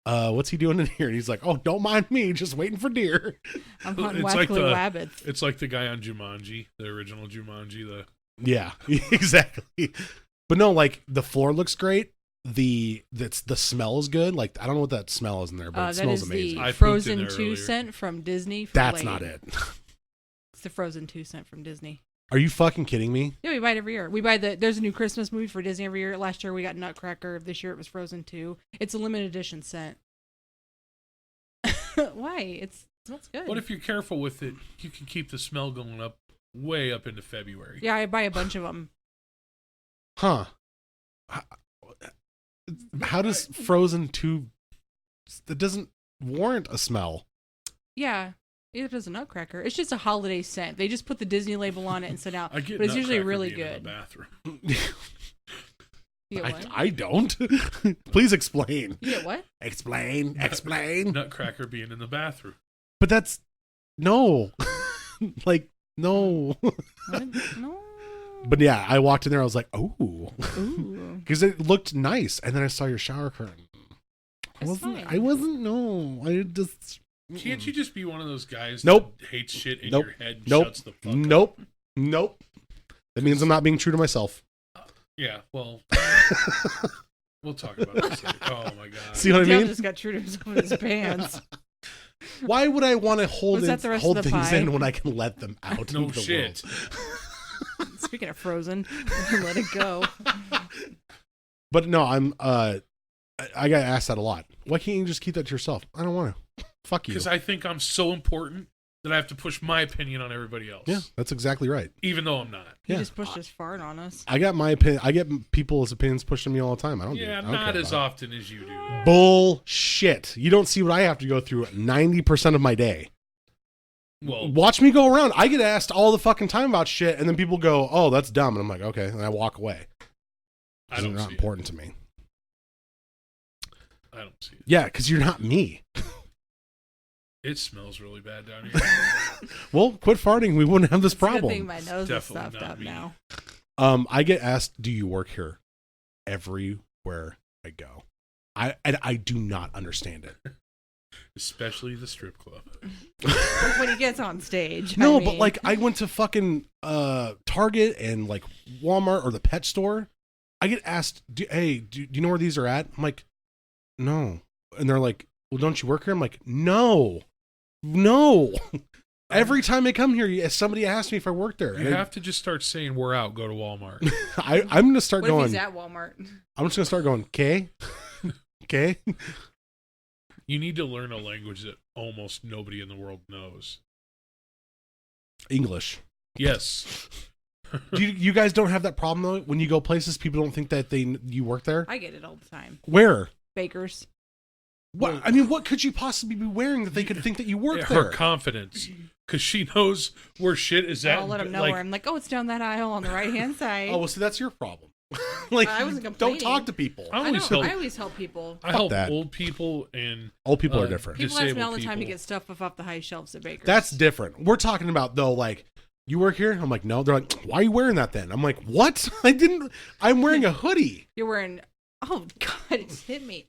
Speaker 1: what's he doing in here? And he's like, oh, don't mind me, just waiting for deer.
Speaker 2: I'm hunting
Speaker 3: It's like
Speaker 2: wackily
Speaker 3: the-
Speaker 2: rabbits.
Speaker 3: It's like the guy on Jumanji, the original Jumanji.
Speaker 1: Yeah, exactly. But no, like the floor looks great. The smell is good. Like I don't know what that smell is in there, but it
Speaker 2: That
Speaker 1: smells
Speaker 2: is
Speaker 1: amazing.
Speaker 3: I
Speaker 2: the
Speaker 3: pooped in
Speaker 2: Frozen
Speaker 3: there
Speaker 2: 2
Speaker 3: earlier.
Speaker 2: scent from Disney. For
Speaker 1: That's
Speaker 2: Lane.
Speaker 1: not it.
Speaker 2: It's the Frozen 2 scent from Disney.
Speaker 1: Are you fucking kidding me?
Speaker 2: Yeah, we buy it every year. There's a new Christmas movie for Disney every year. Last year we got Nutcracker. This year it was Frozen 2. It's a limited edition scent. Why? It smells good.
Speaker 3: But if you're careful with it, you can keep the smell going up way up into February.
Speaker 2: Yeah, I buy a bunch of them.
Speaker 1: Huh? How does Frozen 2? That doesn't warrant a smell.
Speaker 2: Yeah, either does a Nutcracker. It's just a holiday scent. They just put the Disney label on it and sent out.
Speaker 3: I get
Speaker 2: But it's usually
Speaker 3: Nutcracker
Speaker 2: really
Speaker 3: being in
Speaker 2: good.
Speaker 3: the bathroom.
Speaker 2: You get what?
Speaker 1: I don't. Please explain.
Speaker 2: You get what?
Speaker 1: Explain.
Speaker 3: Nutcracker being in the bathroom.
Speaker 1: But that's no. Like no.
Speaker 2: What? No.
Speaker 1: But yeah, I walked in there. I was like, oh,
Speaker 2: Ooh.
Speaker 1: because it looked nice, and then I saw your shower curtain.
Speaker 2: That's fine.
Speaker 1: I wasn't. No, I just.
Speaker 3: Can't you just be one of those guys
Speaker 1: Nope.
Speaker 3: that hates shit in
Speaker 1: Nope.
Speaker 3: your head and
Speaker 1: Nope.
Speaker 3: shuts the fuck up?
Speaker 1: Nope. That means I'm not being true to myself.
Speaker 3: Yeah, well, we'll talk about this later. Oh my god.
Speaker 1: See what I
Speaker 2: Dale
Speaker 1: mean?
Speaker 2: just got true to himself with his pants.
Speaker 1: Why would I want to hold
Speaker 2: Was that the rest
Speaker 1: hold
Speaker 2: of the
Speaker 1: things
Speaker 2: pie?
Speaker 1: in when I can let them out
Speaker 3: No
Speaker 1: into the
Speaker 3: shit.
Speaker 1: world?
Speaker 2: Speaking of Frozen, let it go.
Speaker 1: But no, I got asked that a lot. Why can't you just keep that to yourself? I don't want to. Fuck you.
Speaker 3: Because I think I'm so important that I have to push my opinion on everybody else.
Speaker 1: Yeah, that's exactly right.
Speaker 3: Even though I'm not.
Speaker 2: He
Speaker 1: Yeah.
Speaker 2: just pushed his fart on us.
Speaker 1: I got my opinion. I get people's opinions pushed on me all the time. I don't.
Speaker 3: Yeah,
Speaker 1: I don't
Speaker 3: not
Speaker 1: care
Speaker 3: as
Speaker 1: about
Speaker 3: often as you do.
Speaker 1: it. Bullshit. You don't see what I have to go through 90% of my day.
Speaker 3: Well,
Speaker 1: Watch me go around. I get asked all the fucking time about shit, and then people go, "Oh, that's dumb," and I'm like, "Okay," and I walk away.
Speaker 3: I
Speaker 1: It's
Speaker 3: don't
Speaker 1: not
Speaker 3: see
Speaker 1: important to me.
Speaker 3: I don't see it.
Speaker 1: Yeah, because you're not me.
Speaker 3: It smells really bad down here.
Speaker 1: Well, quit farting. We wouldn't have this
Speaker 2: It's a good thing
Speaker 1: problem.
Speaker 2: my nose is
Speaker 3: Definitely
Speaker 2: stuffed
Speaker 3: not
Speaker 2: up
Speaker 3: me.
Speaker 2: now.
Speaker 1: I get asked, "Do you work here?" Everywhere I go. I do not understand it.
Speaker 3: Especially the strip club.
Speaker 2: When he gets on stage.
Speaker 1: No,
Speaker 2: I
Speaker 1: but
Speaker 2: mean,
Speaker 1: like I went to fucking Target and like Walmart or the pet store. I get asked, do you know where these are at? I'm like, no. And they're like, well, don't you work here? I'm like, no. Every time I come here, somebody asks me if I work there.
Speaker 3: You
Speaker 1: And
Speaker 3: have to just start saying we're out, go to Walmart.
Speaker 1: I'm gonna start
Speaker 2: what if
Speaker 1: going.
Speaker 2: he's at Walmart?
Speaker 1: I'm just gonna start going. Okay.
Speaker 3: You need to learn a language that almost nobody in the world knows.
Speaker 1: English.
Speaker 3: Yes.
Speaker 1: You guys don't have that problem though. When you go places, people don't think that you work there.
Speaker 2: I get it all the time.
Speaker 1: Where?
Speaker 2: Bakers.
Speaker 1: What? I mean, what could you possibly be wearing that they could think that you work
Speaker 3: Her
Speaker 1: there?
Speaker 3: confidence. Because she knows where shit is at.
Speaker 2: I'll let him know where I'm like, oh, it's down that aisle on the right hand side.
Speaker 1: Oh, well, see, that's your problem. Like,
Speaker 2: I wasn't
Speaker 1: don't
Speaker 2: complaining.
Speaker 1: talk to people.
Speaker 3: I
Speaker 2: I
Speaker 3: always
Speaker 2: know.
Speaker 3: help.
Speaker 2: I always help people.
Speaker 3: I help
Speaker 1: that.
Speaker 3: old people and
Speaker 1: Old people are different.
Speaker 2: People ask me
Speaker 3: disabled
Speaker 2: all the time to
Speaker 3: people.
Speaker 2: get stuff off the high shelves at Bakers.
Speaker 1: That's different. We're talking about though, like, you work here? I'm like, no. They're like, why are you wearing that then? I'm like, what? I'm wearing a hoodie.
Speaker 2: You're wearing. Oh God! It just hit me.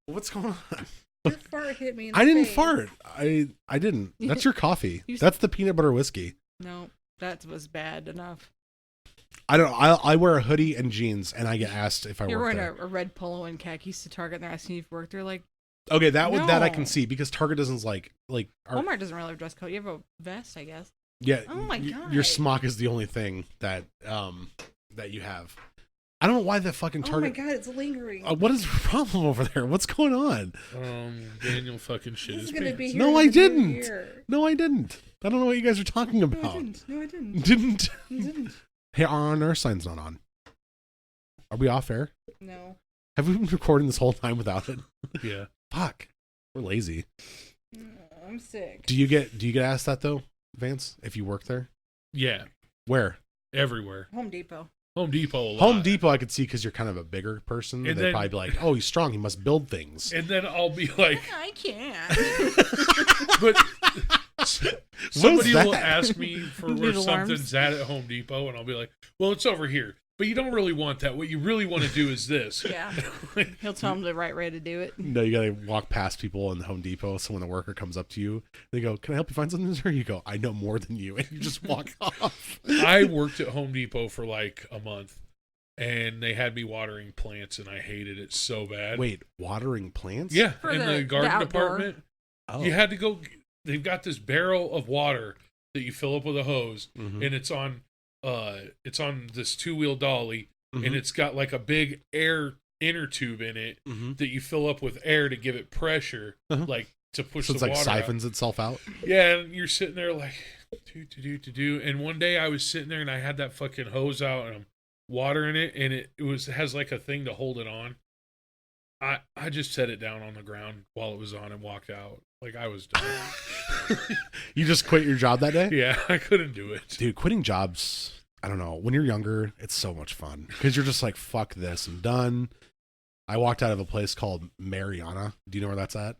Speaker 1: What's going on?
Speaker 2: Your fart hit me. In the
Speaker 1: I didn't
Speaker 2: face.
Speaker 1: fart. I didn't. That's your coffee.
Speaker 2: You-
Speaker 1: That's the peanut butter whiskey.
Speaker 2: No, that was bad enough.
Speaker 1: I don't know. I wear a hoodie and jeans, and I get asked if I
Speaker 2: You're
Speaker 1: work
Speaker 2: wearing
Speaker 1: there.
Speaker 2: a red polo and khakis to Target, and they're asking you if you work there. Like,
Speaker 1: Okay, that I can
Speaker 2: No.
Speaker 1: see because Target doesn't like
Speaker 2: Walmart doesn't really have a dress code. You have a vest, I guess.
Speaker 1: yeah.
Speaker 2: Oh my God.
Speaker 1: Your smock is the only thing that you have. I don't know why the fucking Target.
Speaker 2: God, it's lingering.
Speaker 1: What is the problem over there? What's going on?
Speaker 3: Daniel fucking shit
Speaker 2: This
Speaker 3: his
Speaker 2: is gonna
Speaker 3: pants.
Speaker 2: be here.
Speaker 1: No,
Speaker 2: in
Speaker 1: I
Speaker 2: the new
Speaker 1: didn't.
Speaker 2: year.
Speaker 1: No, I didn't. I don't know what you guys are talking
Speaker 2: No,
Speaker 1: about.
Speaker 2: I didn't. No, I didn't.
Speaker 1: Didn't.
Speaker 2: I didn't.
Speaker 1: Hey, our sign's not on. Are we off air?
Speaker 2: No.
Speaker 1: Have we been recording this whole time without it?
Speaker 3: Yeah.
Speaker 1: Fuck. We're lazy.
Speaker 2: I'm sick.
Speaker 1: Do you get asked that though, Vance? If you work there?
Speaker 3: Yeah.
Speaker 1: Where?
Speaker 3: Everywhere.
Speaker 2: Home Depot.
Speaker 3: Home Depot a lot.
Speaker 1: Home Depot I could see because you're kind of a bigger person.
Speaker 3: And
Speaker 1: They'd
Speaker 3: then-
Speaker 1: probably be like, oh, he's strong. He must build things.
Speaker 3: And then I'll be like,
Speaker 2: I can't.
Speaker 3: but somebody
Speaker 1: that?
Speaker 3: will ask me for where
Speaker 2: Noodle arms.
Speaker 3: something's at Home Depot, and I'll be like, well, it's over here. But you don't really want that. What you really want to do is this.
Speaker 2: Yeah. He'll tell him the right way to do it.
Speaker 1: No, you gotta walk past people in the Home Depot. So when the worker comes up to you, they go, "Can I help you find something?" Or you go, "I know more than you," and you just walk off.
Speaker 3: I worked at Home Depot for like a month, and they had me watering plants, and I hated it so bad.
Speaker 1: Wait, watering plants?
Speaker 3: Yeah,
Speaker 2: For
Speaker 3: in
Speaker 2: the
Speaker 3: the garden
Speaker 2: outdoor.
Speaker 3: department.
Speaker 1: Oh.
Speaker 3: You had to go. They've got this barrel of water that you fill up with a hose,
Speaker 1: Mhm.
Speaker 3: and it's on this 2-wheel dolly,
Speaker 1: Mhm.
Speaker 3: and it's got like a big air inner tube in it
Speaker 1: Mhm.
Speaker 3: that you fill up with air to give it pressure,
Speaker 1: Uh-huh.
Speaker 3: like to push
Speaker 1: So
Speaker 3: the
Speaker 1: it's like
Speaker 3: water
Speaker 1: siphons itself out.
Speaker 3: out. Yeah, and you're sitting there like do. And one day I was sitting there and I had that fucking hose out and I'm watering it, and it has like a thing to hold it on. I just set it down on the ground while it was on and walked out. Like I was done.
Speaker 1: You just quit your job that day?
Speaker 3: Yeah, I couldn't do it.
Speaker 1: Dude, quitting jobs, I don't know. When you're younger, it's so much fun because you're just like, fuck this, I'm done. I walked out of a place called Mariana. Do you know where that's at?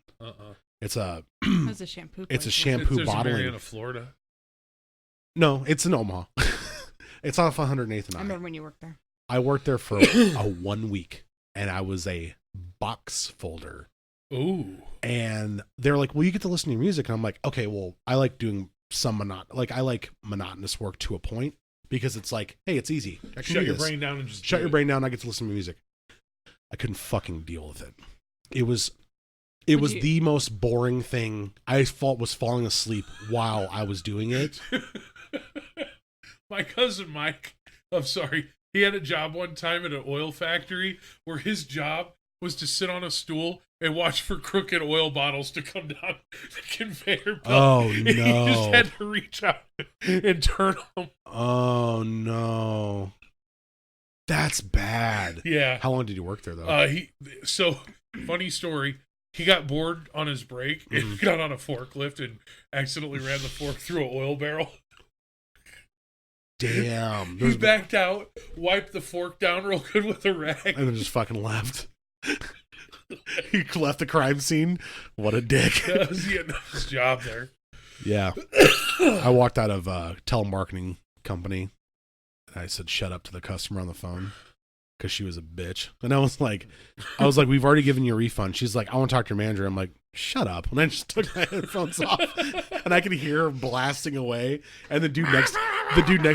Speaker 1: It's a
Speaker 2: That's a shampoo.
Speaker 1: it's a
Speaker 2: place.
Speaker 1: shampoo
Speaker 3: There's
Speaker 1: bottling.
Speaker 3: Mariana, Florida.
Speaker 1: No, it's in Omaha. It's off 108th and
Speaker 2: I
Speaker 1: I.
Speaker 2: remember when you worked there.
Speaker 1: I worked there for a 1 week, and I was a box folder.
Speaker 3: Ooh.
Speaker 1: And they're like, well, you get to listen to your music. And I'm like, okay, well, I like doing I like monotonous work to a point because it's like, hey, it's easy. I can
Speaker 3: Shut
Speaker 1: do
Speaker 3: your
Speaker 1: this.
Speaker 3: brain down and just
Speaker 1: Shut your brain down. I get to listen to music. I couldn't fucking deal with it. It was the most boring thing. I was falling asleep while I was doing it.
Speaker 3: My cousin Mike, I'm sorry, he had a job one time at an oil factory where his job was to sit on a stool and watch for crooked oil bottles to come down the conveyor belt.
Speaker 1: Oh,
Speaker 3: And
Speaker 1: no.
Speaker 3: he just had to reach out and turn them.
Speaker 1: Oh, no. That's bad.
Speaker 3: Yeah.
Speaker 1: How long did you work there, though?
Speaker 3: So, funny story. He got bored on his break and got on a forklift and accidentally ran the fork through an oil barrel.
Speaker 1: Damn.
Speaker 3: He backed out, wiped the fork down real good with a rag.
Speaker 1: And then just fucking left. He left the crime scene. What a dick.
Speaker 3: That was the end of his job there.
Speaker 1: Yeah. I walked out of a telemarketing company and I said, shut up to the customer on the phone because she was a bitch. And I was like, we've already given you a refund. She's like, I want to talk to your manager. I'm like, shut up. And I just took my headphones off and I could hear her blasting away. And the dude next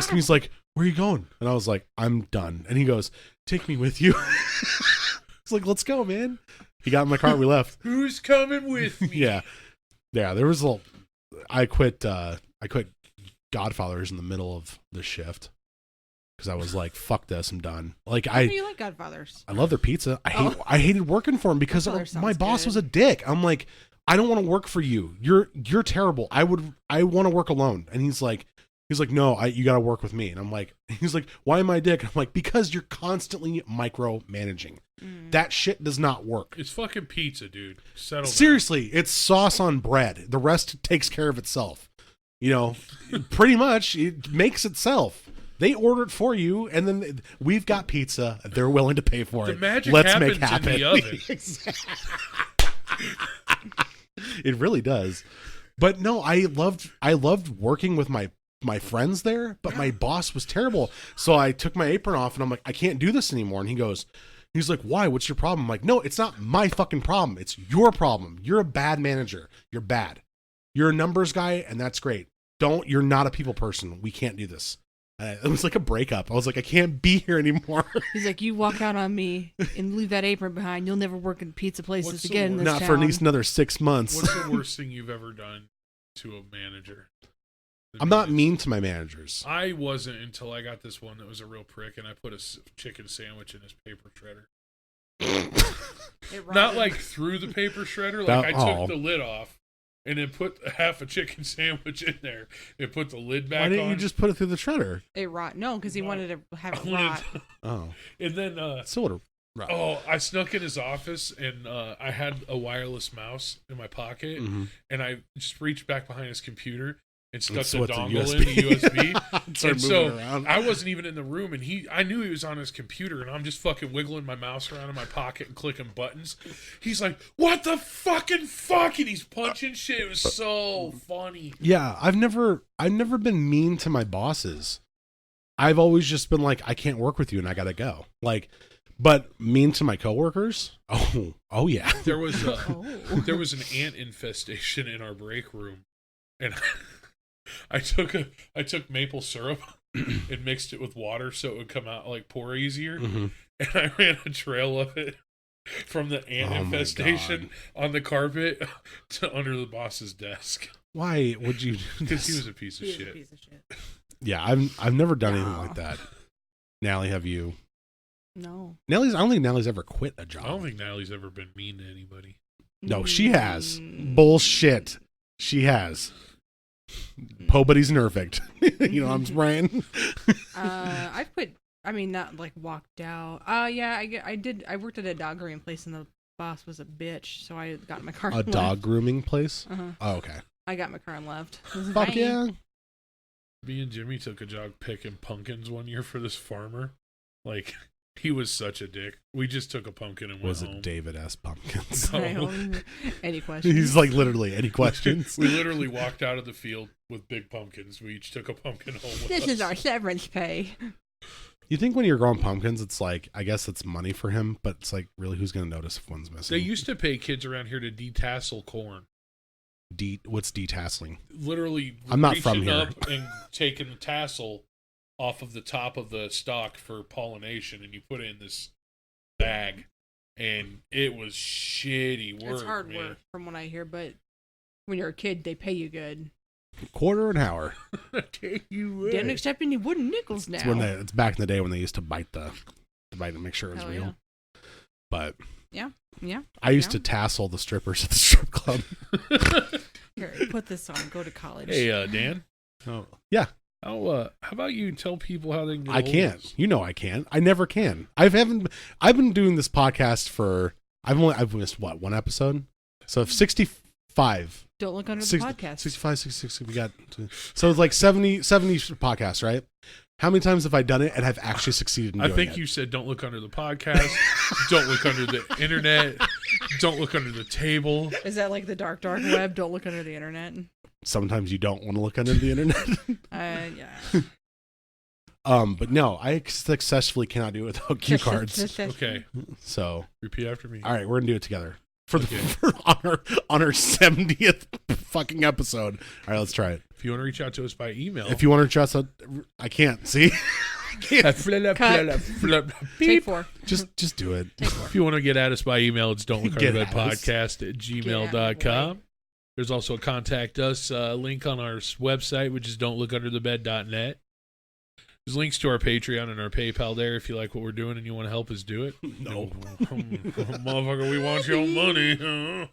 Speaker 1: to me is like, where are you going? And I was like, I'm done. And he goes, take me with you. It's like, let's go, man. He got in my car. We left.
Speaker 3: Who's coming with me?
Speaker 1: Yeah. There was I quit Godfathers in the middle of the shift because I was like, fuck this, I'm done. Like
Speaker 2: How do you like Godfathers?
Speaker 1: I love their pizza. I hated working for him because my boss was a dick. I'm like, I don't want to work for you. You're terrible. I want to work alone. And he's like, no, you got to work with me. And I'm like, he's like, why am I a dick? I'm like, because you're constantly micromanaging. That shit does not work.
Speaker 3: It's fucking pizza, dude. Settle down.
Speaker 1: Seriously, it's sauce on bread. The rest takes care of itself. You know, pretty much it makes itself. They order it for you, and then we've got pizza. They're willing to pay for it.
Speaker 3: The magic
Speaker 1: Let's
Speaker 3: happens
Speaker 1: make happen.
Speaker 3: in the oven.
Speaker 1: It really does. But no, I loved working with my friends there, but my boss was terrible. So I took my apron off, and I'm like, I can't do this anymore. And he's like, why? What's your problem? I'm like, no, it's not my fucking problem. It's your problem. You're a bad manager. You're bad. You're a numbers guy, and that's great. You're not a people person. We can't do this. It was like a breakup. I was like, I can't be here anymore.
Speaker 2: He's like, you walk out on me and leave that apron behind. You'll never work in pizza places again in this
Speaker 1: Not
Speaker 2: town.
Speaker 1: for at least another 6 months.
Speaker 3: What's the worst thing you've ever done to a manager?
Speaker 1: I'm not mean to my managers.
Speaker 3: I wasn't until I got this one that was a real prick, and I put a chicken sandwich in his paper shredder. Not like through the paper shredder. Like I took the lid off and then put half a chicken sandwich in there and put the lid back on.
Speaker 1: Why didn't you just put it through the shredder?
Speaker 2: It rot. No, because he wanted to have it rot.
Speaker 1: Oh.
Speaker 3: And then
Speaker 1: Sort of. Right.
Speaker 3: Oh, I snuck in his office and I had a wireless mouse in my pocket, and I just reached back behind his computer and stuck the dongle in the USB. And so I wasn't even in the room, and I knew he was on his computer, and I'm just fucking wiggling my mouse around in my pocket and clicking buttons. He's like, "What the fucking fuck?" And he's punching shit. It was so funny.
Speaker 1: Yeah, I've never been mean to my bosses. I've always just been like, I can't work with you, and I gotta go. Like, but mean to my coworkers? Oh yeah.
Speaker 3: There was an ant infestation in our break room, and I took maple syrup and mixed it with water so it would come out like pour easier, and I ran a trail of it from the ant infestation on the carpet to under the boss's desk.
Speaker 1: Why would you?
Speaker 3: Because he was a piece of shit.
Speaker 1: Yeah, I've never done anything like that. Nally, have you?
Speaker 2: No.
Speaker 1: I don't think Nally's ever quit a job.
Speaker 3: I don't think Natalie's ever been mean to anybody.
Speaker 1: No, she has. Bullshit. She has. Po buddy's perfect. You know what I'm saying?
Speaker 2: I've quit. I mean, not like walked out. Yeah, I did. I worked at a dog grooming place, and the boss was a bitch, so I got in my car.
Speaker 1: A dog grooming place? Oh, okay.
Speaker 2: I got in my car and left.
Speaker 1: Fuck yeah.
Speaker 3: Me and Jimmy took a jog picking pumpkins one year for this farmer. Like, he was such a dick. We just took a pumpkin and went home.
Speaker 1: Was it David S. Pumpkins?
Speaker 3: No.
Speaker 2: Any questions?
Speaker 1: He's like, literally, any questions?
Speaker 3: We literally walked out of the field with big pumpkins. We each took a pumpkin home with us.
Speaker 2: This is our severance pay.
Speaker 1: You think when you're growing pumpkins, it's like, I guess it's money for him, but it's like, really, who's going to notice if one's missing?
Speaker 3: They used to pay kids around here to detassel corn.
Speaker 1: What's detasseling?
Speaker 3: Literally,
Speaker 1: I'm not from here.
Speaker 3: up and taking the tassel off of the top of the stalk for pollination, and you put it in this bag, and it was shitty work.
Speaker 2: It's hard
Speaker 3: man.
Speaker 2: work, from what I hear, but when you're a kid, they pay you good.
Speaker 1: Quarter an hour.
Speaker 3: I tell you what.
Speaker 2: Didn't accept any wooden nickels now.
Speaker 1: It's back in the day when they used to bite to make sure it was
Speaker 2: Hell
Speaker 1: real.
Speaker 2: yeah.
Speaker 1: But
Speaker 2: Yeah.
Speaker 1: I used to tassel the strippers at the strip club.
Speaker 2: Here, put this on. Go to college.
Speaker 3: Hey, Dan.
Speaker 1: Oh, yeah.
Speaker 3: How about you tell people how they can get
Speaker 1: I
Speaker 3: hold of
Speaker 1: can't.
Speaker 3: us?
Speaker 1: You know I can't. I never can. I've been doing this podcast for I've missed one episode. So if 65
Speaker 2: Don't look under the
Speaker 1: 60,
Speaker 2: podcast.
Speaker 1: 65, 66, we got so it's like 70 podcasts, right? How many times have I done it and have actually succeeded in doing
Speaker 3: I think
Speaker 1: it?
Speaker 3: you said don't look under the podcast, don't look under the internet, don't look under the table.
Speaker 2: Is that like the dark web? Don't look under the internet.
Speaker 1: Sometimes you don't want to look under the internet.
Speaker 2: Yeah.
Speaker 1: But no, I successfully cannot do it without cue cards.
Speaker 3: Okay,
Speaker 1: So,
Speaker 3: repeat after me.
Speaker 1: all right, we're gonna do it together for
Speaker 3: Okay.
Speaker 1: on our 70th fucking episode. All right, let's try it.
Speaker 3: If you want to reach out to us by email,
Speaker 1: If you want to reach us, I can't see.
Speaker 2: Take 4.
Speaker 1: Just do it.
Speaker 3: If you want to get at us by email, it's
Speaker 1: Get
Speaker 3: don'tlookunderbedpodcast@gmail.com. There's also a contact us link on our website, which is don'tlookunderbed.net. There's links to our Patreon and our PayPal there if you like what we're doing and you want to help us do it.
Speaker 1: No.
Speaker 3: Motherfucker, we want your money.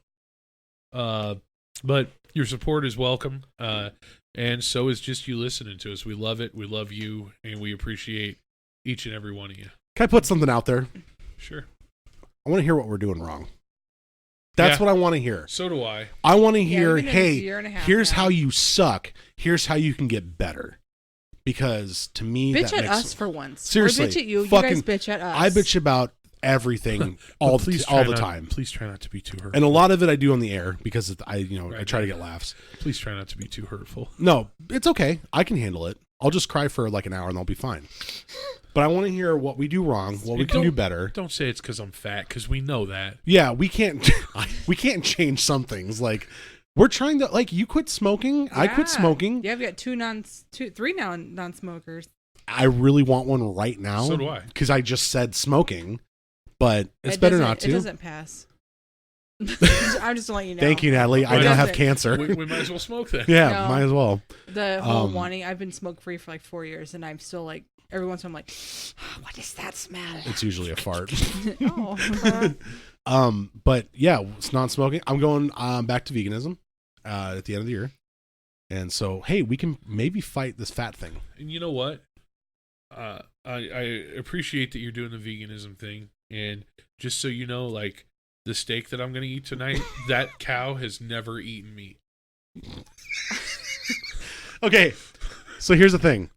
Speaker 3: But your support is welcome. And so is just you listening to us. We love it. We love you. And we appreciate each and every one of you.
Speaker 1: Can I put something out there?
Speaker 3: Sure.
Speaker 1: I want to hear what we're doing wrong. That's what I want to hear.
Speaker 3: So do I.
Speaker 1: I want to hear,
Speaker 2: we've been doing this a year and a half
Speaker 1: here's
Speaker 2: now.
Speaker 1: how you suck. Here's how you can get better. Because to me,
Speaker 2: Bitch
Speaker 1: that
Speaker 2: at
Speaker 1: makes
Speaker 2: us for once.
Speaker 1: Seriously,
Speaker 2: Or bitch at you. You
Speaker 1: fucking-
Speaker 2: guys bitch at us.
Speaker 1: I bitch about everything all the time.
Speaker 3: Please try not to be too hurtful.
Speaker 1: And a lot of it I do on the air because I
Speaker 3: Right,
Speaker 1: try to
Speaker 3: right.
Speaker 1: get laughs.
Speaker 3: Please try not to be too hurtful.
Speaker 1: No, it's okay. I can handle it. I'll just cry for like an hour and I'll be fine. But I want to hear what we do wrong, what we can do better.
Speaker 3: Don't say it's because I'm fat, because we know that.
Speaker 1: Yeah, we can't change some things. Like we're trying to you quit smoking. I quit
Speaker 2: Yeah.
Speaker 1: smoking.
Speaker 2: Yeah, we got 3 non-smokers.
Speaker 1: I really want one right now.
Speaker 3: So do I.
Speaker 1: Because I just said smoking, but it's
Speaker 2: It
Speaker 1: better
Speaker 2: doesn't-
Speaker 1: not to.
Speaker 2: It doesn't pass. I'm just letting you know.
Speaker 1: Thank you, Natalie. I
Speaker 3: It
Speaker 1: don't have
Speaker 2: doesn't.
Speaker 1: cancer.
Speaker 3: We might as well smoke then.
Speaker 1: Yeah,
Speaker 2: No.
Speaker 1: might as well.
Speaker 2: The whole
Speaker 1: Um,
Speaker 2: wanting. I've been smoke free for like 4 years, and I'm still like every once in a while I'm like, what is that smell?
Speaker 1: It's usually a fart.
Speaker 2: Oh,
Speaker 1: But yeah, it's not smoking. I'm going back to veganism at the end of the year. And so, hey, we can maybe fight this fat thing.
Speaker 3: And you know what? I appreciate that you're doing the veganism thing. And just so you know, like the steak that I'm going to eat tonight, that cow has never eaten meat.
Speaker 1: Okay, so here's the thing.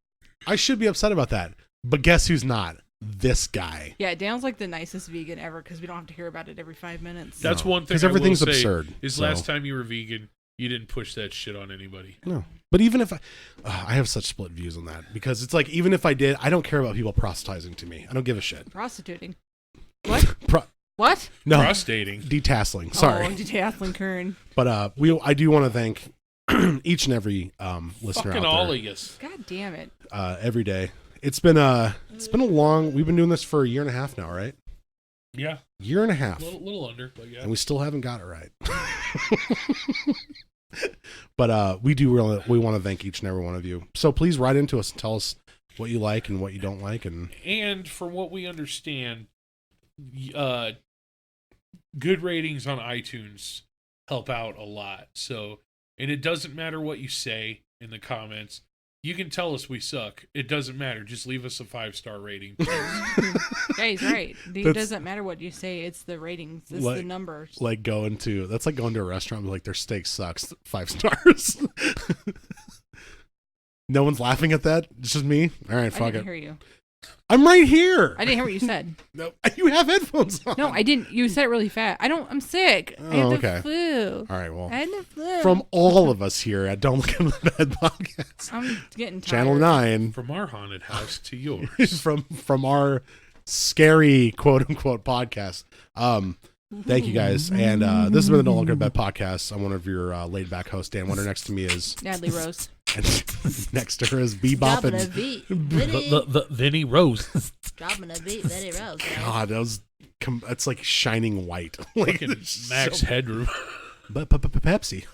Speaker 1: I should be upset about that. But guess who's not? This guy.
Speaker 2: yeah. Dan's like the nicest vegan ever because we don't have to hear about it every 5 minutes.
Speaker 3: That's
Speaker 1: No.
Speaker 3: one thing.
Speaker 1: 'Cause
Speaker 3: I will
Speaker 1: everything's
Speaker 3: say
Speaker 1: absurd,
Speaker 3: Is
Speaker 1: so.
Speaker 3: last time you were vegan, you didn't push that shit on anybody.
Speaker 1: No. But even if I have such split views on that because it's like, even if I did, I don't care about people proselytizing to me. I don't give a shit.
Speaker 2: Prostituting. What? What?
Speaker 1: No.
Speaker 3: Prostating.
Speaker 1: Detasseling. Sorry.
Speaker 2: Oh, Decathlon Kern.
Speaker 1: But I do want to thank each and every listener
Speaker 3: Fucking
Speaker 1: out
Speaker 3: all
Speaker 1: there
Speaker 3: of us.
Speaker 2: God damn it.
Speaker 1: every day. It's been a long. We've been doing this for a year and a half now, right?
Speaker 3: Yeah.
Speaker 1: Year and a half,
Speaker 3: Little under, but yeah.
Speaker 1: and we still haven't got it right. But we want to thank each and every one of you. So please write into us and tell us what you like and what you don't like,
Speaker 3: And from what we understand, good ratings on iTunes help out a lot. So, and it doesn't matter what you say in the comments. You can tell us we suck. It doesn't matter. Just leave us a 5-star rating.
Speaker 2: Yeah, he's right. It
Speaker 1: That's-
Speaker 2: doesn't matter what you say. It's the ratings. It's
Speaker 1: Like-
Speaker 2: the numbers.
Speaker 1: that's like going to a restaurant and be like, their steak sucks, 5 stars. No one's laughing at that. It's just me. All right,
Speaker 2: I
Speaker 1: fuck
Speaker 2: didn't
Speaker 1: it.
Speaker 2: hear you.
Speaker 1: I'm right here.
Speaker 2: I didn't hear what you said.
Speaker 1: No, you have headphones on.
Speaker 2: No, I didn't. You said it really fast. I'm sick. I had the flu.
Speaker 1: All right, well.
Speaker 2: I had the flu.
Speaker 1: From all of us here at Don't Look Under the Bed podcast.
Speaker 2: I'm getting tired.
Speaker 1: Channel 9.
Speaker 3: From our haunted house to yours.
Speaker 1: from our scary quote-unquote podcast. Thank you guys. And this has been the Don't Look Under the Bed podcast. I'm one of your laid-back hosts, Dan Wonder. Next to me is...
Speaker 2: Natalie Rose.
Speaker 1: And next to her is Bebop
Speaker 4: Dropping a
Speaker 1: and...
Speaker 4: beat,
Speaker 3: Vinny Rose.
Speaker 4: dropping a beat, Vinny Rose. Right?
Speaker 1: God, that was... It's like shining white. Like
Speaker 3: Fucking Max Headroom.
Speaker 1: Pepsi.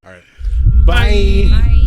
Speaker 1: All right.
Speaker 3: Bye.
Speaker 2: Bye.